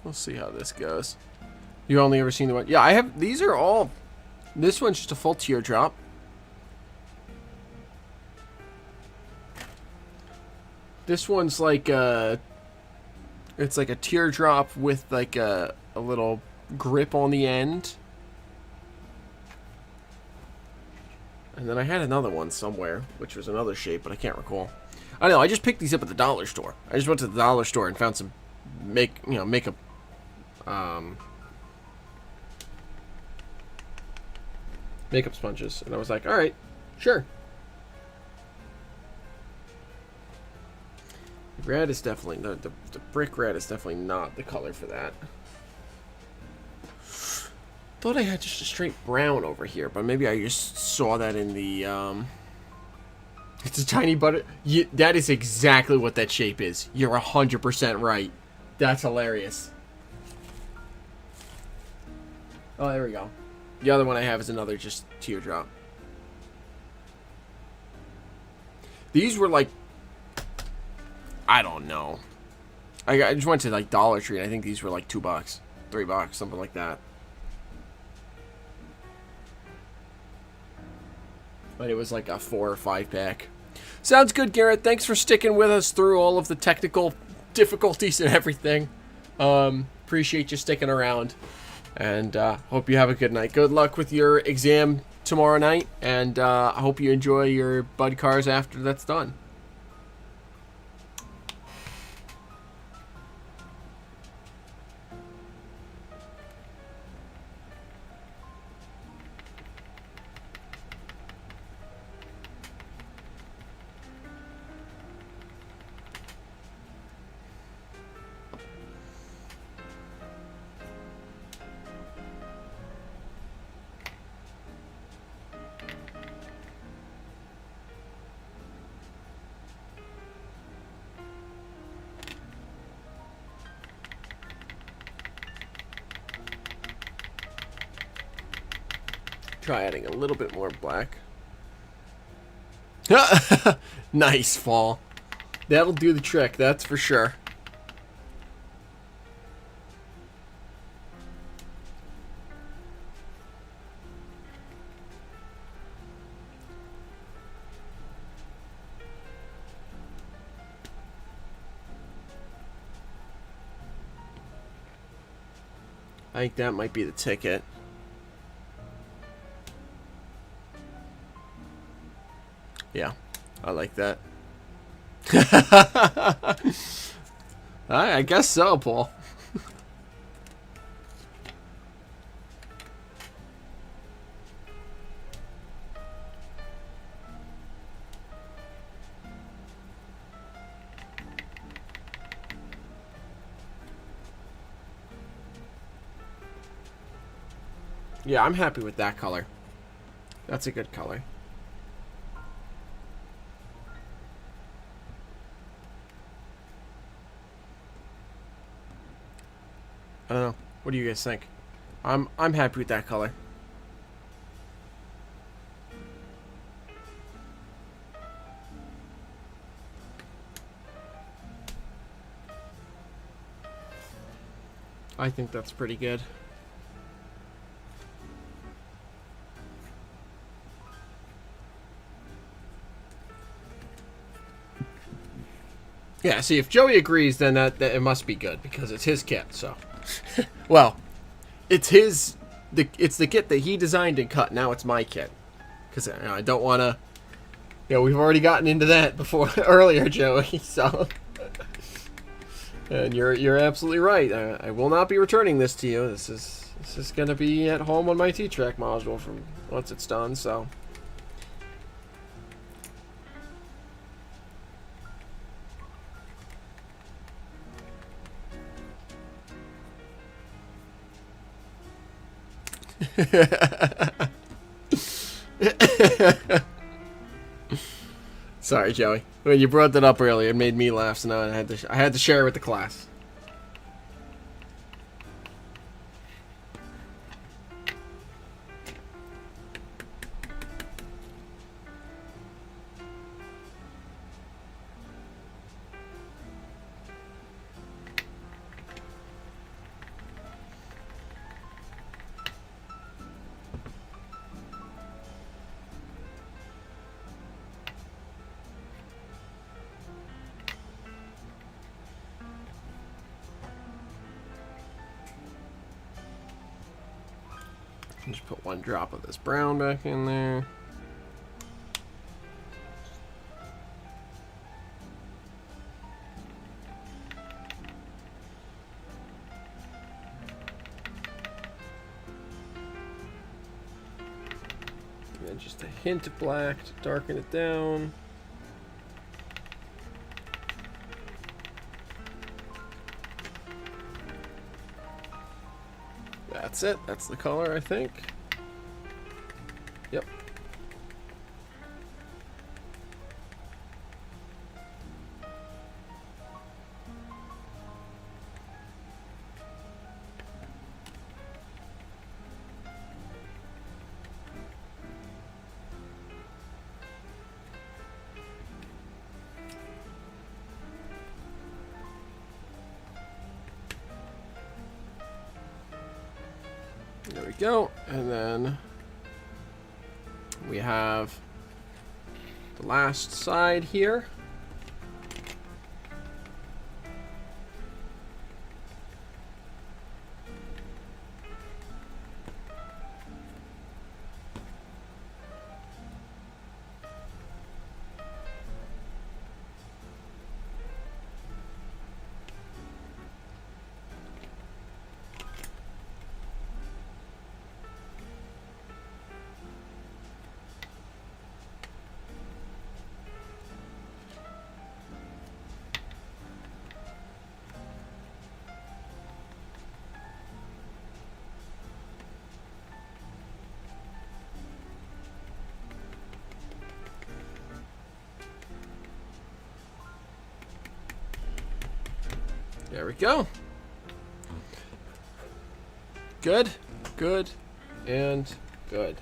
We'll see how this goes. You only ever seen the one? Yeah, I have. These are all. This one's just a full teardrop. This one's like a. It's like a teardrop with like a little grip on the end, And then I had another one somewhere, which was another shape, but I can't recall. I don't know. I just picked these up at the dollar store. I just went to the dollar store and found some makeup sponges, and I was like, all right, sure. Red is definitely the brick red is definitely not the color for that. Thought I had just a straight brown over here, but maybe I just saw that in the it's a tiny butter. That is exactly what that shape is. You're 100% right. That's hilarious. Oh, there we go. The other one I have is another just teardrop. These were like, I don't know. I just went to like Dollar Tree, and I think these were like $2, $3, something like that. But it was like a 4 or 5 pack. Sounds good, Garrett. Thanks for sticking with us through all of the technical difficulties and everything. Appreciate you sticking around. And hope you have a good night. Good luck with your exam tomorrow night. And I hope you enjoy your Bud Cars after that's done. Try adding a little bit more black. Nice fall. That'll do the trick, that's for sure. I think that might be the ticket. Yeah, I like that. I guess so, Paul. Yeah, I'm happy with that color. That's a good color. I don't know. What do you guys think? I'm happy with that color. I think that's pretty good. Yeah, see, if Joey agrees, then that it must be good because it's his kit. So, well, it's it's the kit that he designed and cut. Now it's my kit because I don't want to. We've already gotten into that before earlier, Joey. So, and you're absolutely right. I will not be returning this to you. This is gonna be at home on my T-Track module from once it's done. So. Sorry, Joey. When you brought that up earlier, it made me laugh, so now I had to share it with the class. Just put one drop of this brown back in there. then just a hint of black to darken it down. That's it. That's the color, I think. Yep. There we go. And then we have the last side here. There we go. Good, good, and good.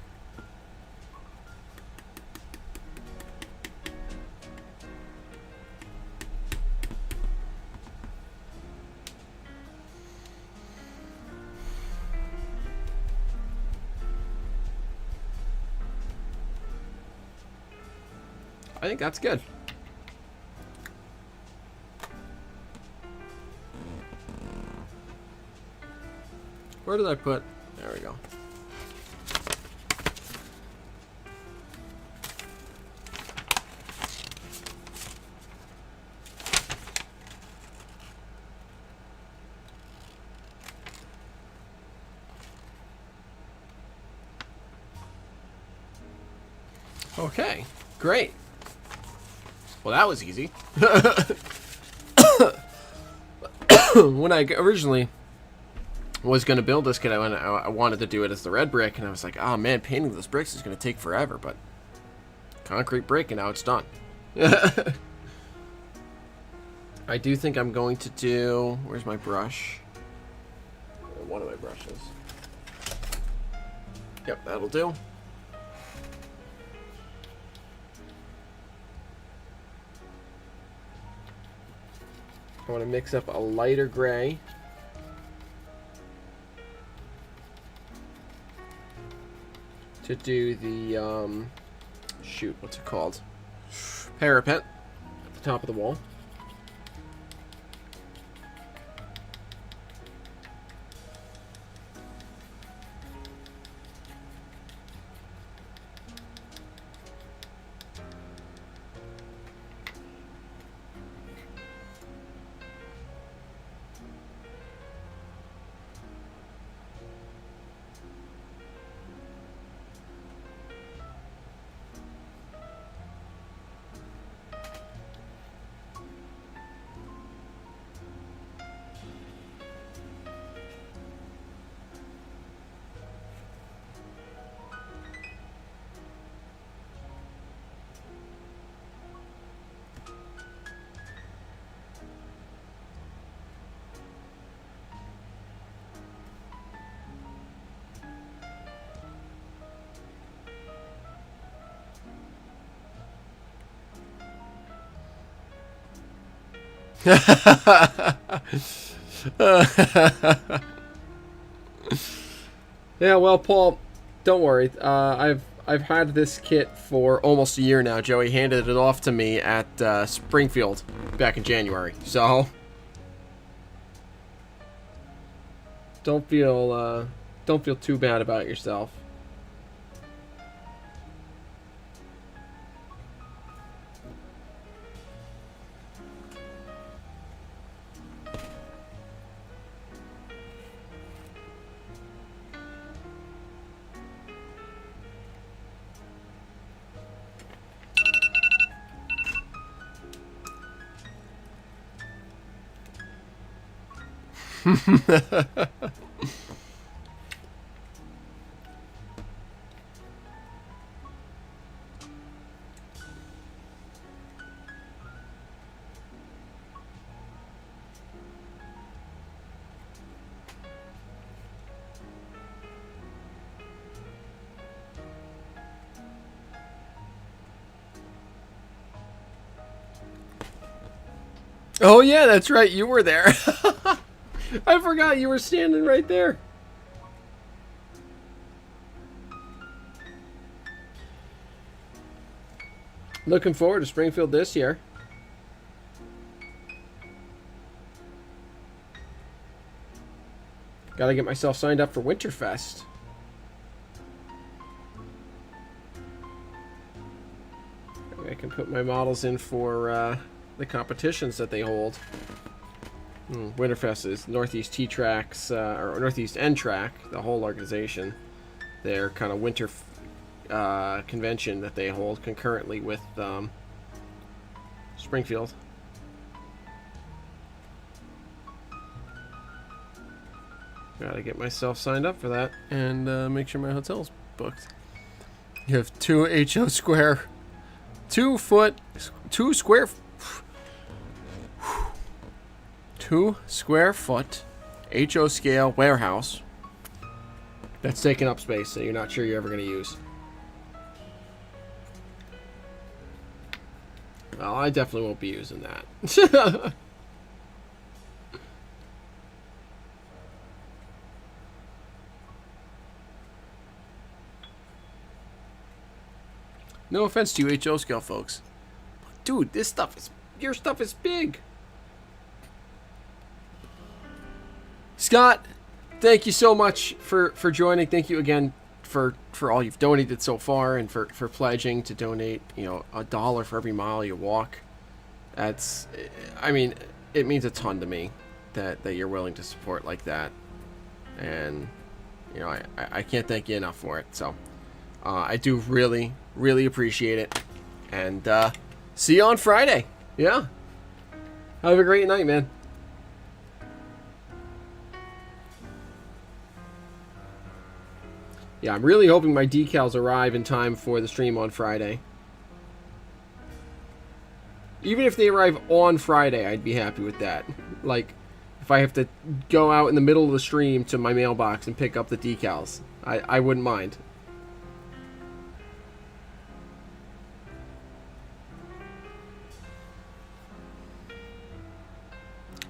I think that's good. Where did I put? There we go. Okay, great. Well, that was easy. When I originally was going to build this kit, I wanted to do it as the red brick, and I was like, oh man, painting those bricks is going to take forever, but concrete brick, and now it's done. I do think I'm going to do, where's my brush? One of my brushes. Yep, that'll do. I want to mix up a lighter gray. To do the, shoot, what's it called? Parapet at the top of the wall. Yeah, well, Paul, don't worry. I've had this kit for almost a year now. Joey handed it off to me at Springfield back in January. So don't feel too bad about yourself. Oh yeah, that's right. You were there. I forgot you were standing right there. Looking forward to Springfield this year. Gotta get myself signed up for Winterfest. I can put my models in for the competitions that they hold. Winterfest is Northeast T-Tracks, or Northeast N-Track, the whole organization. Their kind of winter convention that they hold concurrently with Springfield. Gotta get myself signed up for that and make sure my hotel's booked. You have 2 HO square, 2 square foot HO scale warehouse that's taking up space that you're not sure you're ever going to use. Well, I definitely won't be using that. No offense to you HO scale folks. But dude, your stuff is big. Scott, thank you so much for joining. Thank you again for all you've donated so far and for pledging to donate, $1 for every mile you walk. That's, I mean, it means a ton to me that you're willing to support like that. And, I can't thank you enough for it. So, I do really, really appreciate it. And, see you on Friday. Yeah. Have a great night, man. Yeah, I'm really hoping my decals arrive in time for the stream on Friday. Even if they arrive on Friday, I'd be happy with that. Like, if I have to go out in the middle of the stream to my mailbox and pick up the decals, I wouldn't mind.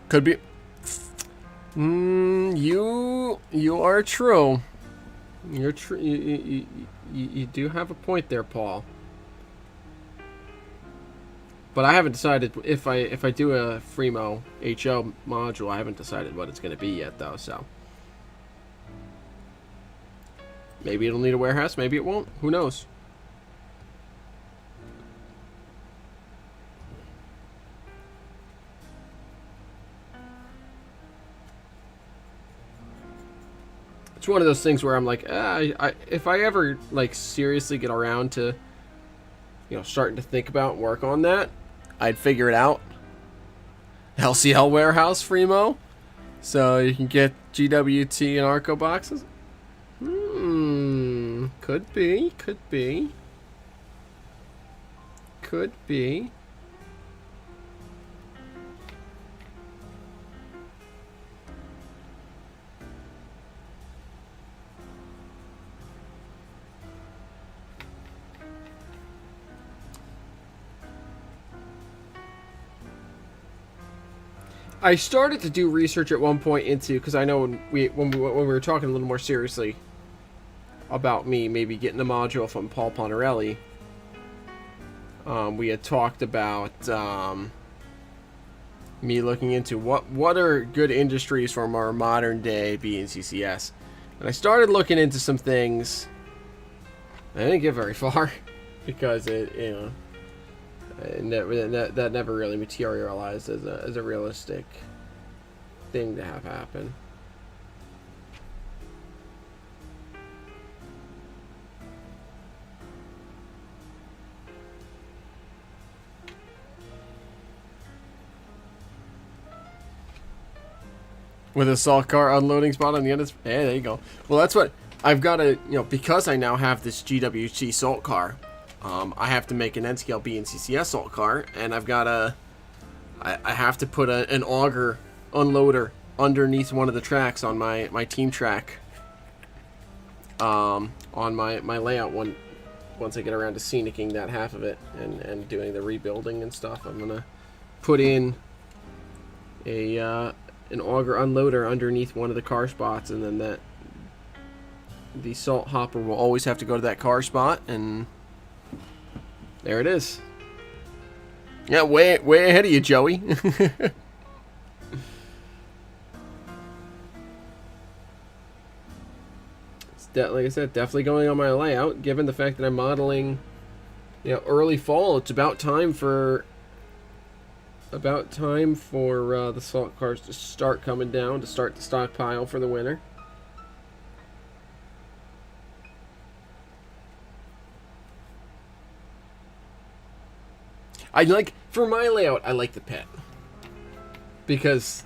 Could be. You are true. You're true. You do have a point there, Paul. But I haven't decided if I do a Fremo HO module. I haven't decided what it's going to be yet, though. So maybe it'll need a warehouse. Maybe it won't. Who knows? It's one of those things where I'm like, if I ever like seriously get around to, starting to think about and work on that, I'd figure it out. LCL warehouse Fremo, so you can get GWT and Arco boxes. Could be. I started to do research at one point into, because I know when we were talking a little more seriously about me maybe getting a module from Paul Pontarelli, we had talked about me looking into what are good industries from our modern day BNCCS, and I started looking into some things. I didn't get very far because that never really materialized as a realistic thing to have happen. With a salt car unloading spot on the end of the... Hey, there you go. Well, that's what... I've got to... You know, because I now have this GWC salt car, I have to make an N-Scale B and CCS salt car, and I've got to... I have to put an auger unloader underneath one of the tracks on my team track. On my layout once I get around to scenicking that half of it and doing the rebuilding and stuff, I'm going to put in an auger unloader underneath one of the car spots, and then the salt hopper will always have to go to that car spot, and there it is. Yeah, way ahead of you, Joey. Like I said, definitely going on my layout, given the fact that I'm modeling, you know, early fall. It's about time for the salt cars to start coming down, to start the stockpile for the winter. For my layout, I like the pit, because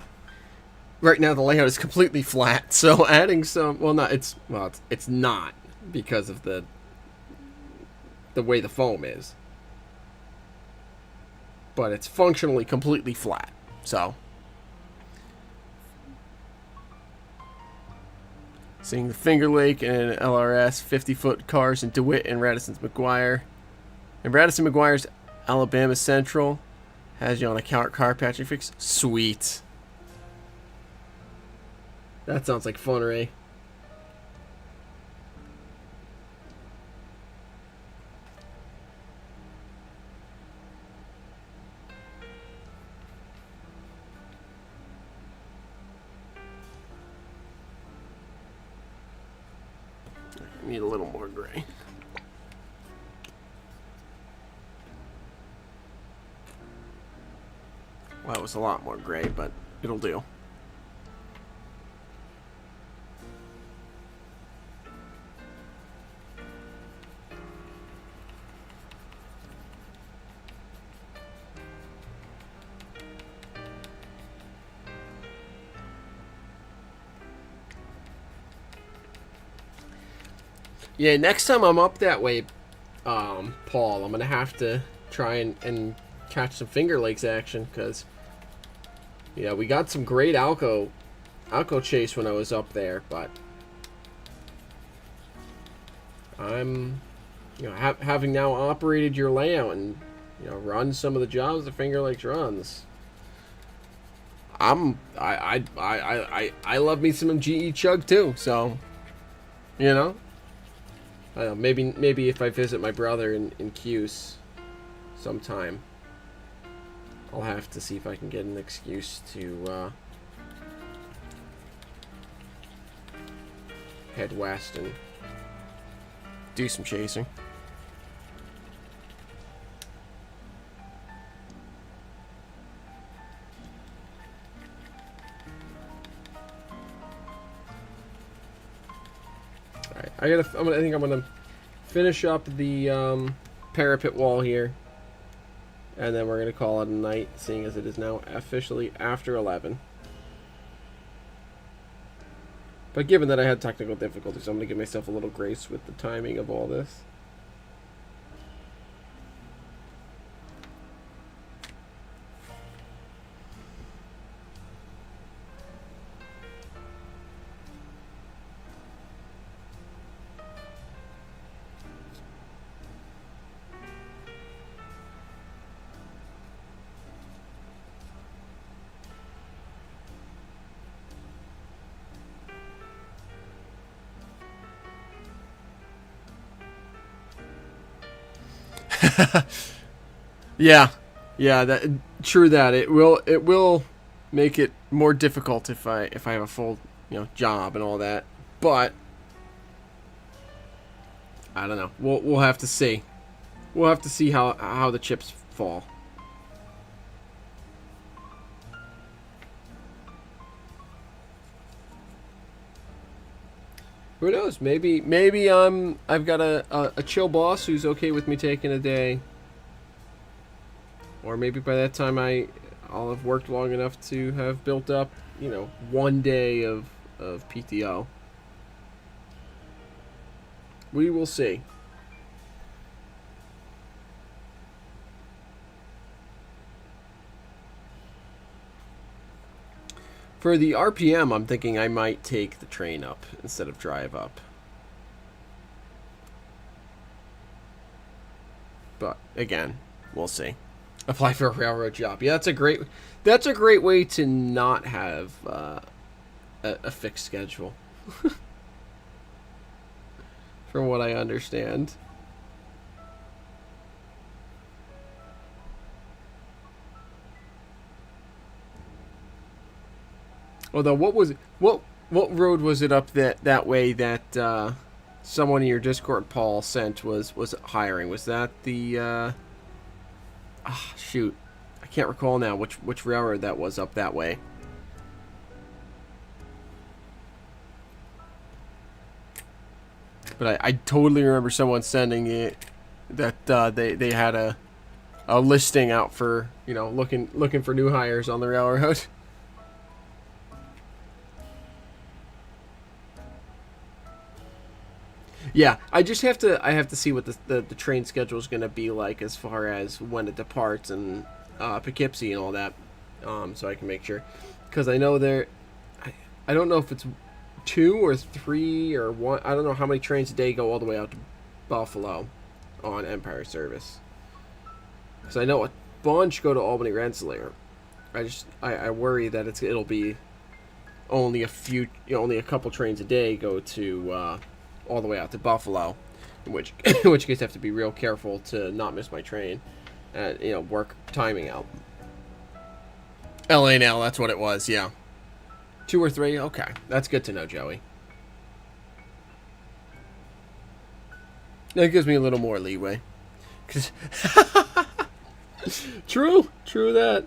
right now the layout is completely flat, so adding some... it's not, because of the way the foam is. But it's functionally completely flat, so... Seeing the Finger Lake and LRS 50-foot cars in DeWitt and Radisson's McGuire. And Radisson McGuire's Alabama Central has you on a car patching fix. Sweet. That sounds like fun, Ray. I need a little more gray. Well, it was a lot more gray, but it'll do. Yeah, next time I'm up that way, Paul, I'm going to have to try and catch some Finger Lakes action, because, yeah, we got some great Alco chase when I was up there, but I'm, you know, having now operated your layout and, you know, run some of the jobs that Finger Lakes runs, I love me some GE Chug too, so, you know. I don't know, maybe if I visit my brother in Cuse sometime, I'll have to see if I can get an excuse to head west and do some chasing. I think I'm gonna finish up the parapet wall here, and then we're gonna call it a night, seeing as it is now officially after 11. But given that I had technical difficulties, I'm gonna give myself a little grace with the timing of all this. Yeah, true that it will make it more difficult if I have a full, you know, job and all that. But I don't know. We'll have to see. We'll have to see how the chips fall. Who knows? Maybe I've got a chill boss who's okay with me taking a day. Or maybe by that time I'll have worked long enough to have built up, you know, 1 day of PTO. We will see. For the RPM, I'm thinking I might take the train up instead of drive up. But again, we'll see. Apply for a railroad job. Yeah, that's a great way to not have a fixed schedule. From what I understand. Although, what road was it up that way that someone in your Discord, Paul, sent was hiring? Was that the shoot, I can't recall now which railroad that was up that way. But I totally remember someone sending it that they had a listing out for, you know, looking for new hires on the railroad. Yeah, I have to see what the train schedule is going to be like as far as when it departs and Poughkeepsie and all that, so I can make sure, because I know I don't know if it's 2 or 3 or 1. I don't know how many trains a day go all the way out to Buffalo on Empire Service, because I know a bunch go to Albany Rensselaer. I worry that it'll be only only a couple trains a day go to all the way out to Buffalo, in which case I have to be real careful to not miss my train and, you know, work timing out. LA now, that's what it was, yeah. 2 or 3, okay, that's good to know, Joey. That gives me a little more leeway. True that.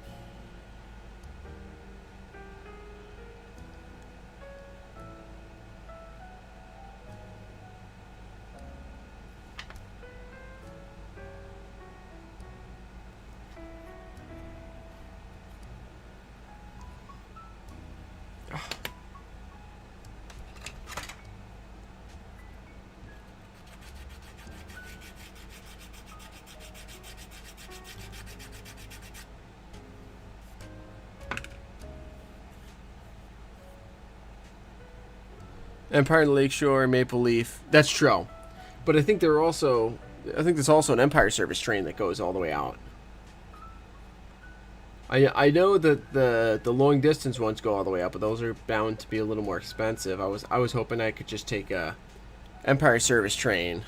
Empire Lakeshore, Maple Leaf. That's true, but I think there's also an Empire Service train that goes all the way out. I know that the long distance ones go all the way out, but those are bound to be a little more expensive. I was hoping I could just take a Empire Service train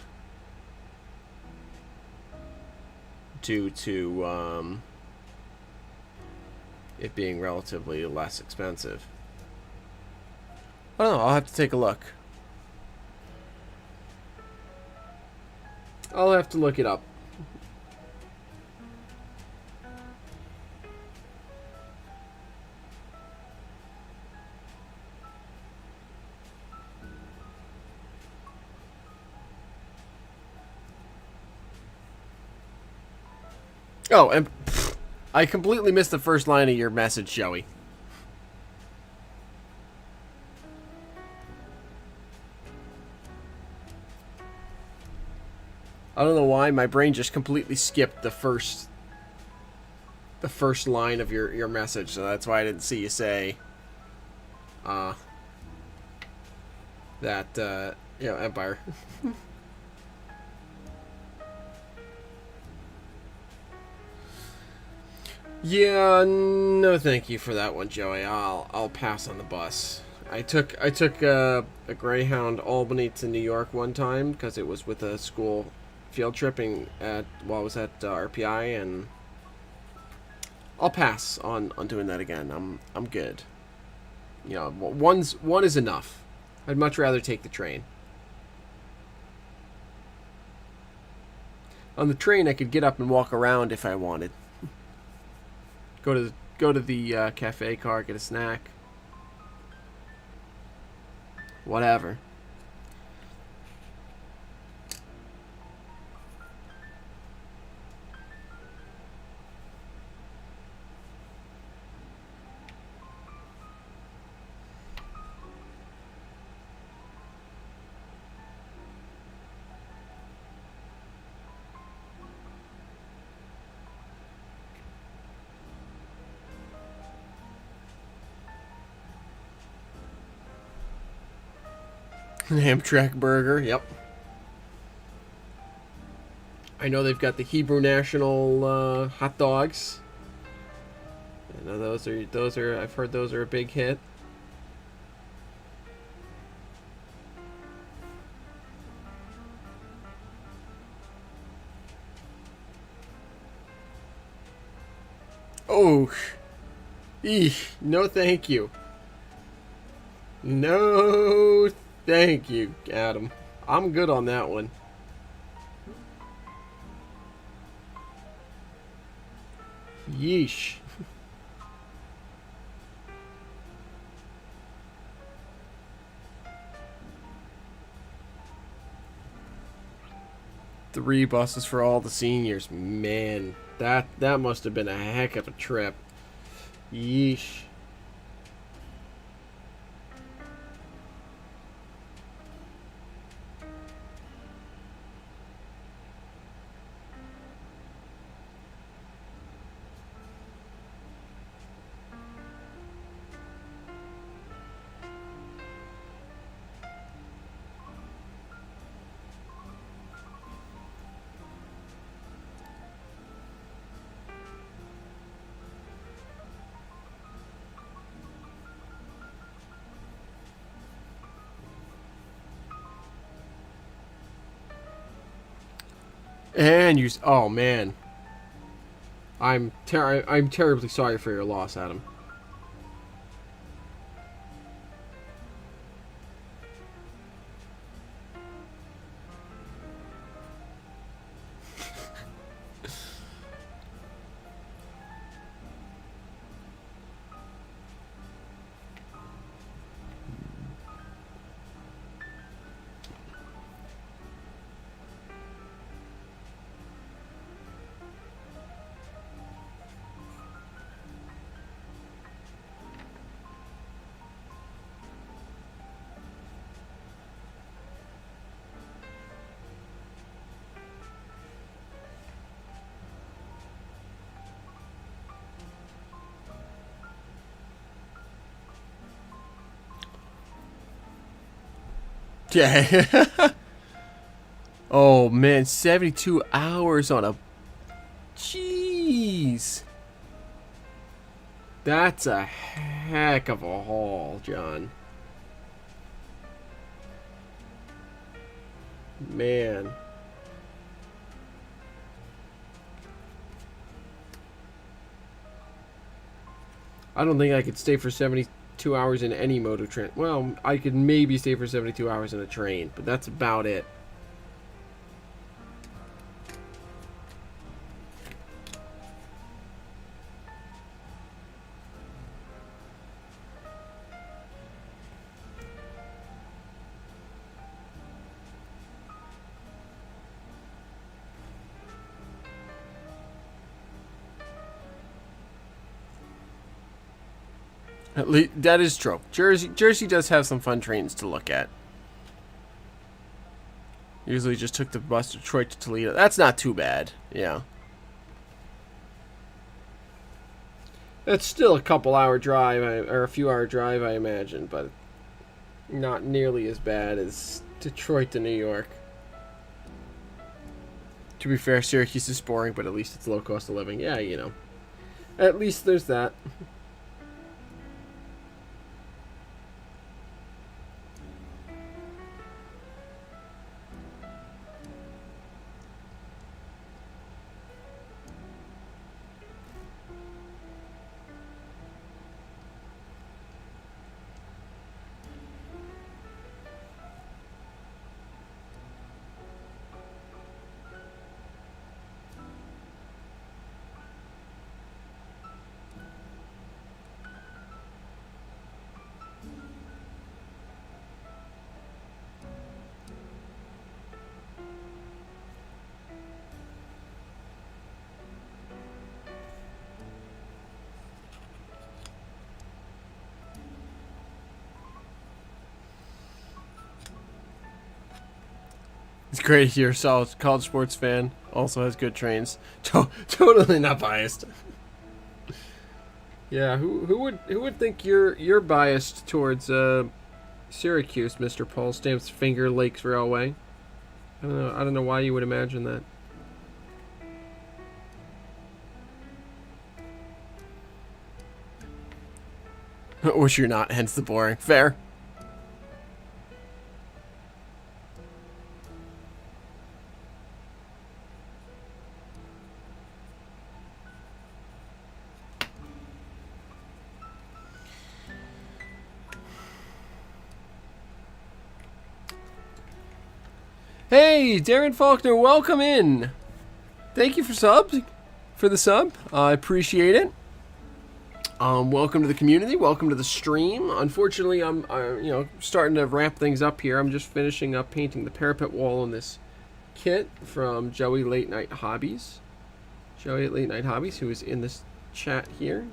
due to it being relatively less expensive. I don't know. I'll have to take a look. I'll have to look it up. Oh, and I completely missed the first line of your message, Joey. I don't know why my brain just completely skipped the first line of your message, so that's why I didn't see you say that you know, Empire. Yeah, no thank you for that one, Joey. I'll pass on the bus. I took a Greyhound Albany to New York one time because it was with a school field tripping while I was at RPI, and I'll pass on doing that again. I'm good. You know, one is enough. I'd much rather take the train. On the train, I could get up and walk around if I wanted. Go to the cafe car, get a snack. Whatever. Amtrak burger, yep. I know they've got the Hebrew National hot dogs. I know those are I've heard those are a big hit. Oh, eesh, no thank you. No thank you, Adam. I'm good on that one. Yeesh. Three buses for all the seniors. Man, that must have been a heck of a trip. Yeesh. And you, oh man, I'm terribly sorry for your loss, Adam. Yeah. Oh man, 72 hours on a. Jeez. That's a heck of a haul, John. Man. I don't think I could stay for 72 hours in any mode of train. Well, I could maybe stay for 72 hours in a train, but that's about it. At least, that is true. Jersey does have some fun trains to look at. Usually just took the bus to Detroit to Toledo. That's not too bad. Yeah. It's still a couple hour drive, or a few hour drive, I imagine, but not nearly as bad as Detroit to New York. To be fair, Syracuse is boring, but at least it's low cost of living. Yeah, you know. At least there's that. It's great you're a solid college sports fan. Also has good trains. Totally not biased. Yeah, who would think you're biased towards Syracuse, Mr. Paul Stamps Finger Lakes Railway. I don't know why you would imagine that. Which you're not, hence the boring. Fair. Hey, Darren Faulkner, welcome in. Thank you for the sub. I appreciate it. Welcome to the community. Welcome to the stream. Unfortunately, I'm starting to wrap things up here. I'm just finishing up painting the parapet wall on this kit from Joey Late Night Hobbies. Joey Late Night Hobbies, who is in this chat here.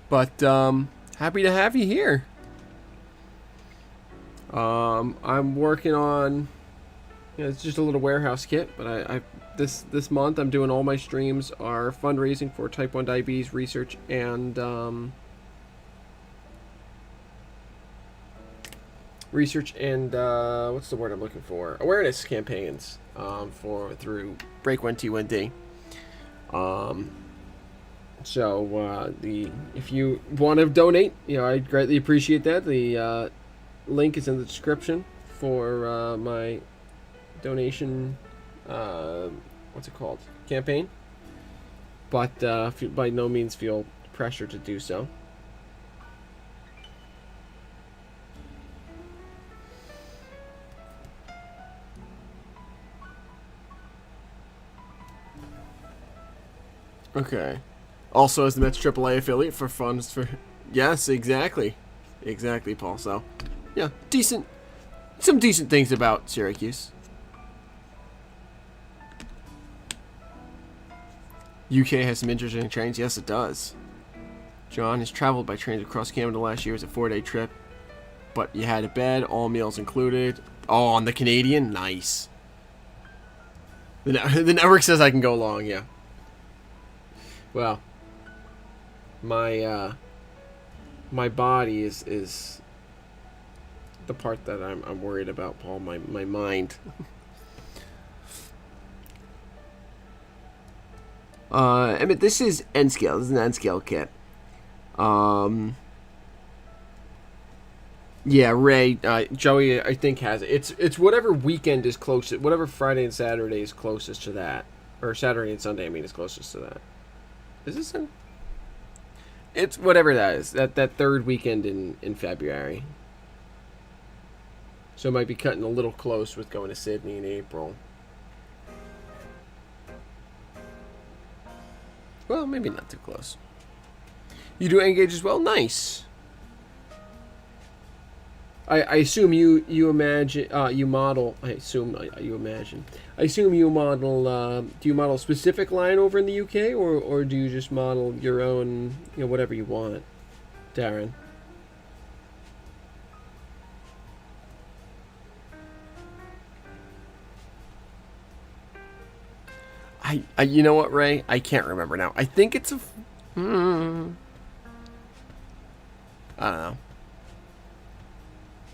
But happy to have you here. I'm working on, it's just a little warehouse kit, but this month I'm doing all my streams are fundraising for type 1 diabetes research and what's the word I'm looking for? Awareness campaigns through Break1T1D. So if you want to donate, I'd greatly appreciate that. The link is in the description for my donation. What's it called? Campaign. But by no means feel pressure to do so. Okay. Also, as the Mets AAA affiliate for funds for... Yes, exactly. Exactly, Paul. So, yeah, some decent things about Syracuse. UK has some interesting trains. Yes, it does. John has traveled by trains across Canada last year. It was a 4-day trip. But you had a bed, all meals included. Oh, on the Canadian? Nice. The network says I can go along, yeah. Well... My body is the part that I'm worried about, Paul. My mind. I mean, this is N scale. This is an N scale kit. Yeah, Ray, Joey, I think has it. It's whatever weekend is closest, whatever Friday and Saturday is closest to that, or Saturday and Sunday. I mean, is closest to that. Is this in? It's whatever that is. That third weekend in February. So it might be cutting a little close with going to Sydney in April. Well, maybe not too close. You do Engage as well? Nice. I assume you imagine you model. I assume you imagine. I assume you model. Do you model a specific line over in the UK, or do you just model your own? Whatever you want, Darren. I you know what, Ray? I can't remember now. I think it's a. I don't know.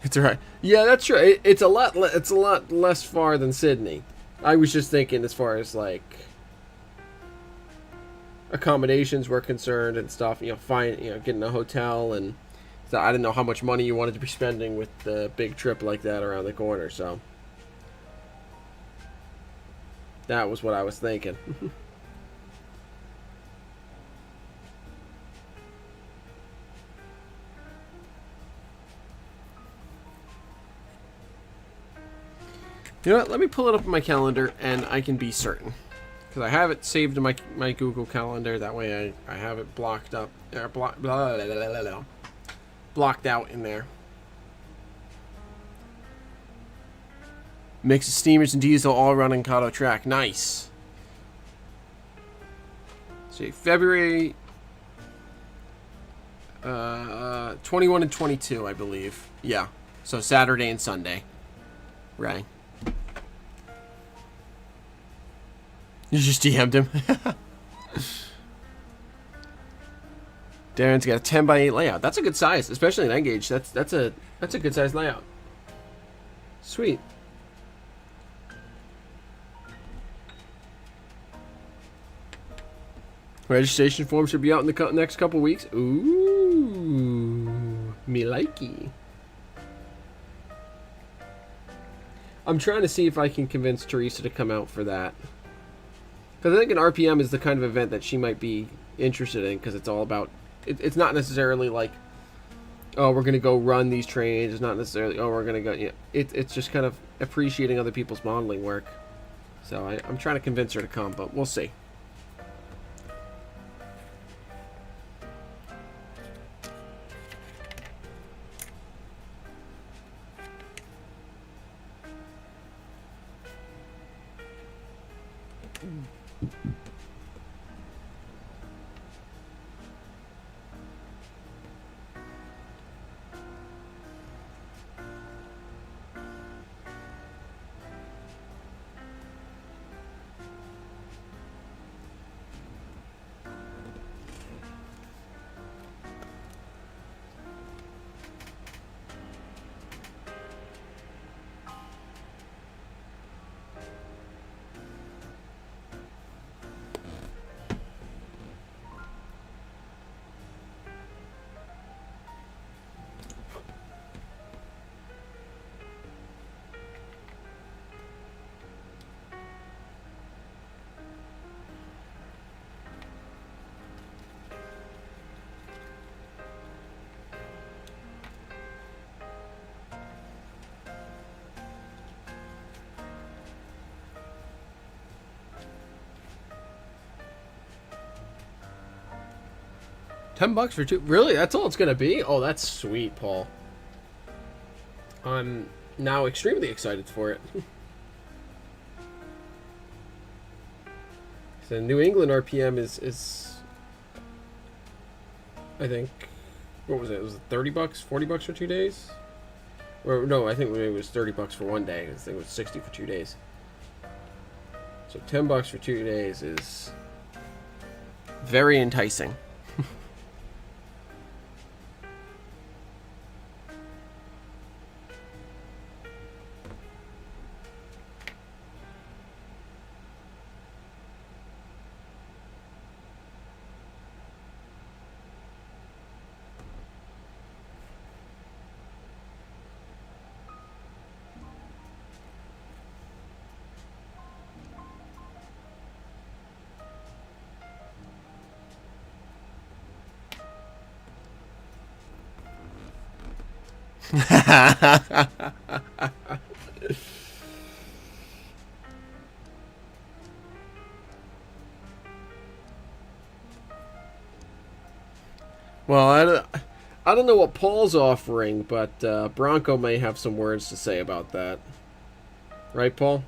It's alright. Yeah, that's true. It's a lot less far than Sydney. I was just thinking as far as like accommodations were concerned and stuff. Getting a hotel, and so I didn't know how much money you wanted to be spending with the big trip like that around the corner. So that was what I was thinking. You know what? Let me pull it up on my calendar, and I can be certain. Because I have it saved in my Google Calendar. That way I have it blocked up. Blocked out in there. Mix of steamers and diesel all running Kato track. Nice. See, February 21 and 22, I believe. Yeah. So Saturday and Sunday. Right. You just DM'd him. Darren's got a 10 by 8 layout. That's a good size, especially in N-Gage. That's a good size layout. Sweet. Registration form should be out in the next couple weeks. Ooh, me likey. I'm trying to see if I can convince Teresa to come out for that. Because I think an RPM is the kind of event that she might be interested in, because it's all about... It's not necessarily like, oh, we're going to go run these trains. It's not necessarily, oh, we're going to go... You know, it's just kind of appreciating other people's modeling work. So I'm trying to convince her to come, but we'll see. $10 for 2. Really? That's all it's gonna be? Oh, that's sweet, Paul. I'm now extremely excited for it. The New England RPM is I think, what was it? Was it $30, $40 for 2 days? Or no, I think it was $30 for 1 day. I think it was 60 for 2 days. So $10 for 2 days is very enticing. Well, I don't know what Paul's offering, but Bronco may have some words to say about that. Right, Paul?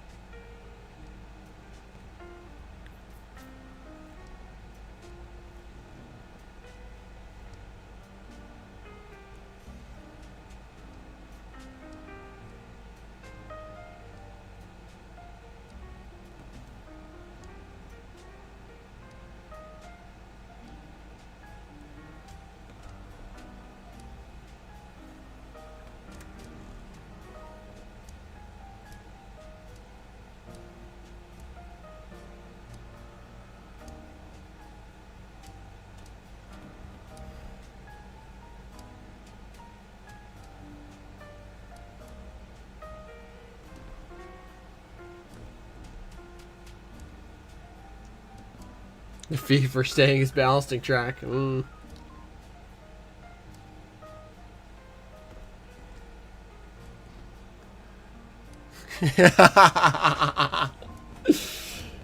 The fee for staying his ballasting track.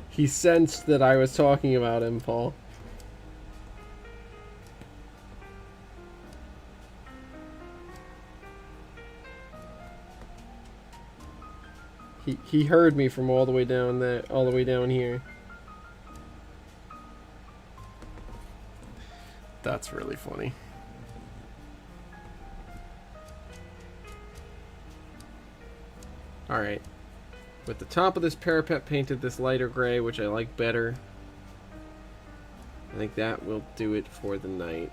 He sensed that I was talking about him, Paul. He heard me from all the way down there, all the way down here. That's really funny. Alright. With the top of this parapet painted this lighter gray, which I like better. I think that will do it for the night.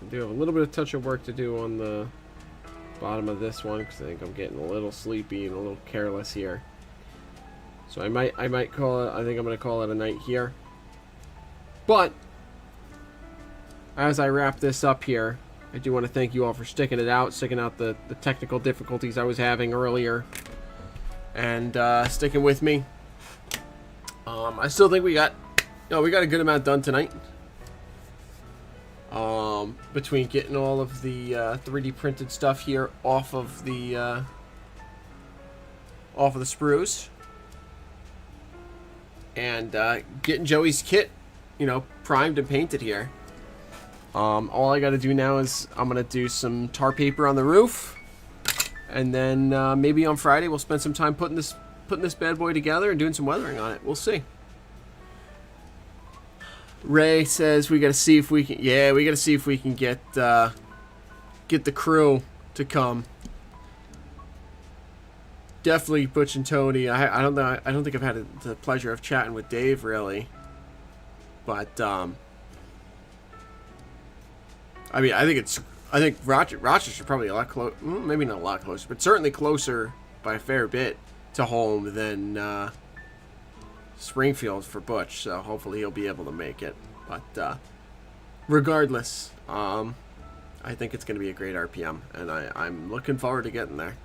I do have a little bit of touch of work to do on the bottom of this one because I think I'm getting a little sleepy and a little careless here. So I might call it. I think I'm going to call it a night here. But as I wrap this up here, I do want to thank you all for sticking out the technical difficulties I was having earlier, and sticking with me. I still think we got a good amount done tonight. Between getting all of the 3D printed stuff here off of the sprues, and getting Joey's kit, primed and painted here. All I got to do now is I'm gonna do some tar paper on the roof, and then maybe on Friday we'll spend some time putting this bad boy together and doing some weathering on it. We'll see. Ray says we got to see if we can. Yeah, we got to see if we can get the crew to come. Definitely Butch and Tony. I don't know. I don't think I've had the pleasure of chatting with Dave really, but I mean, I think Rochester's probably a lot closer. Maybe not a lot closer, but certainly closer by a fair bit to home than Springfield for Butch. So hopefully he'll be able to make it. But regardless, I think it's going to be a great RPM, and I'm looking forward to getting there.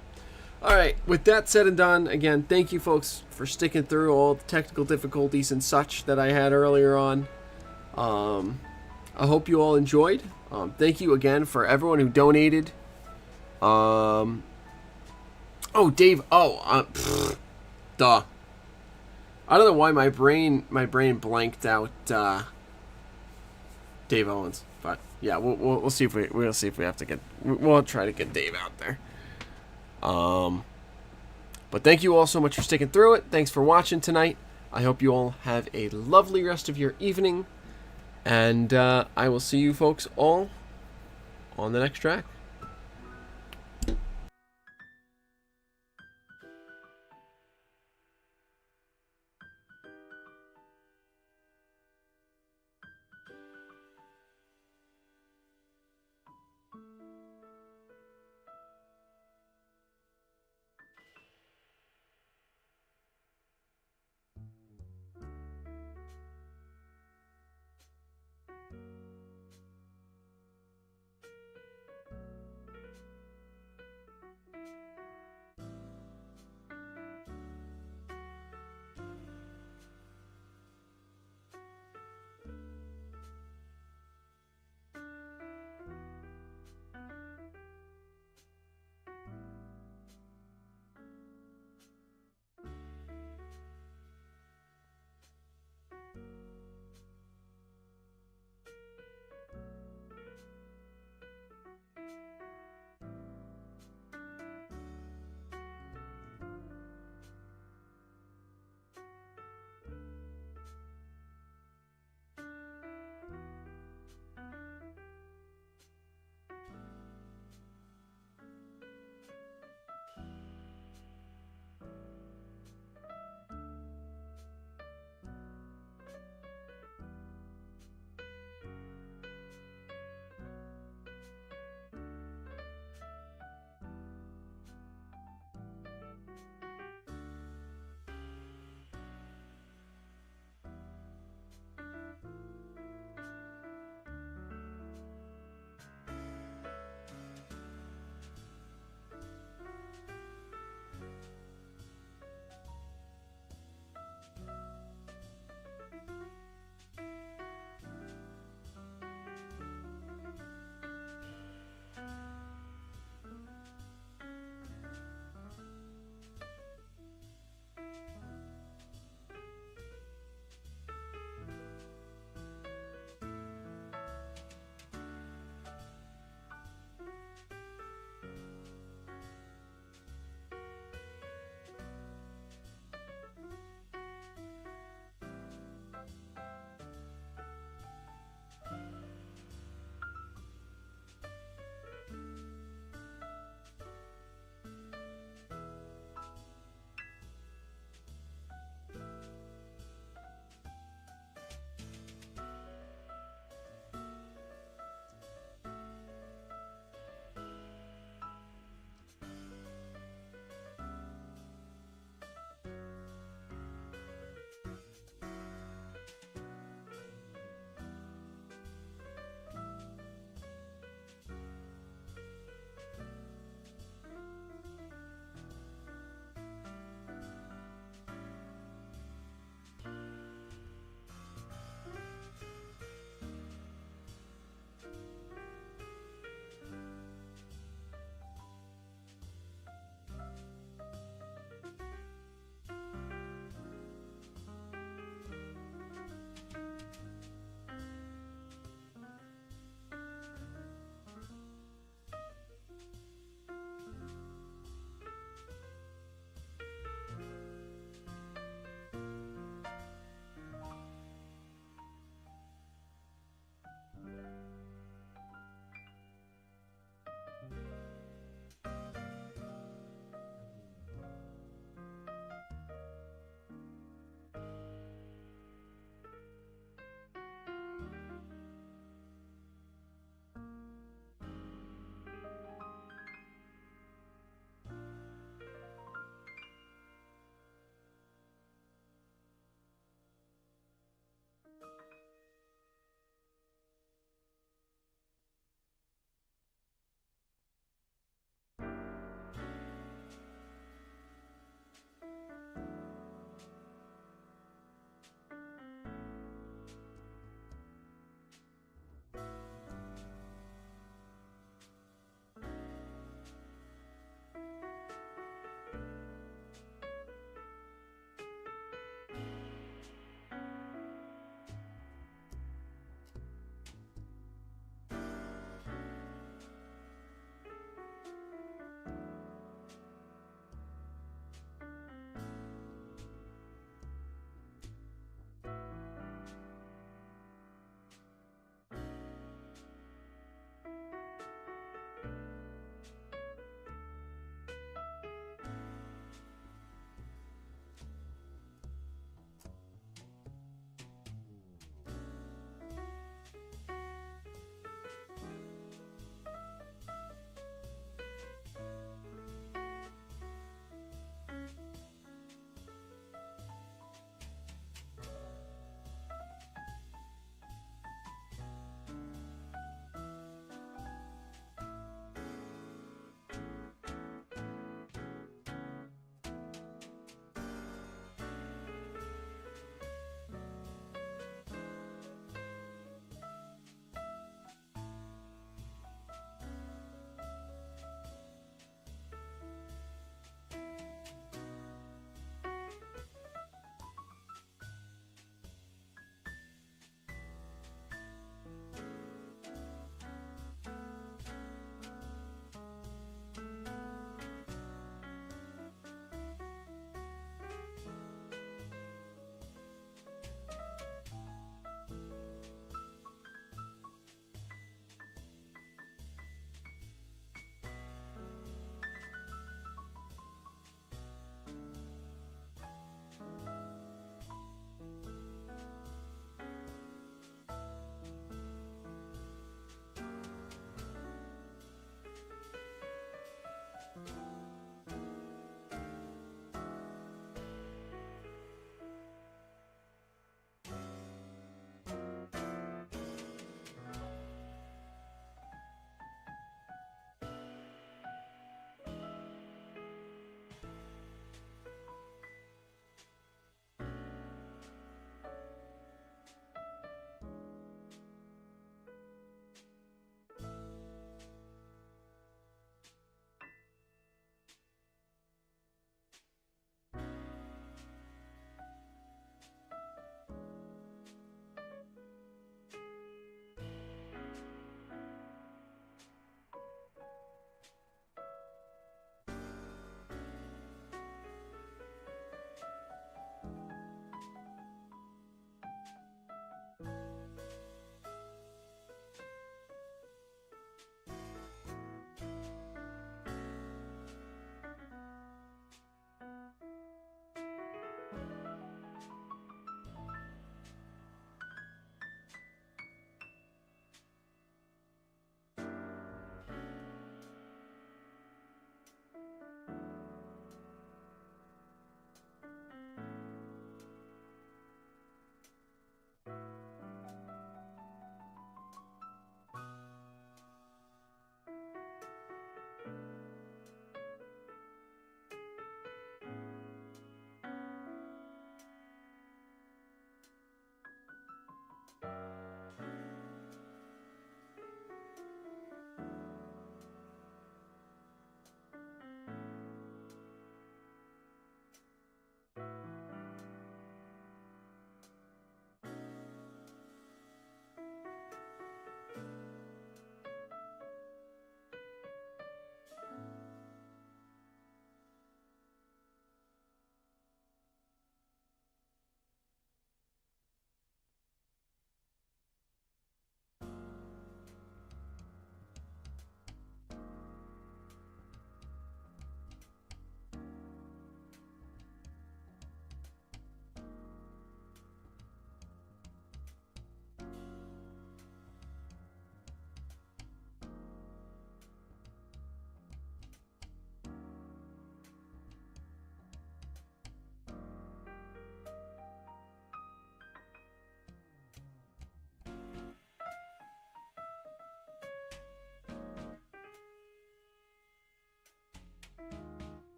All right, with that said and done, again, thank you folks for sticking through all the technical difficulties and such that I had earlier on. I hope you all enjoyed. Thank you again for everyone who donated. Oh, Dave. Duh. I don't know why my brain blanked out Dave Owens, but yeah, we'll see if we have to get. We'll try to get Dave out there. But thank you all so much for sticking through it. Thanks for watching tonight. I hope you all have a lovely rest of your evening. And I will see you folks all on the next track.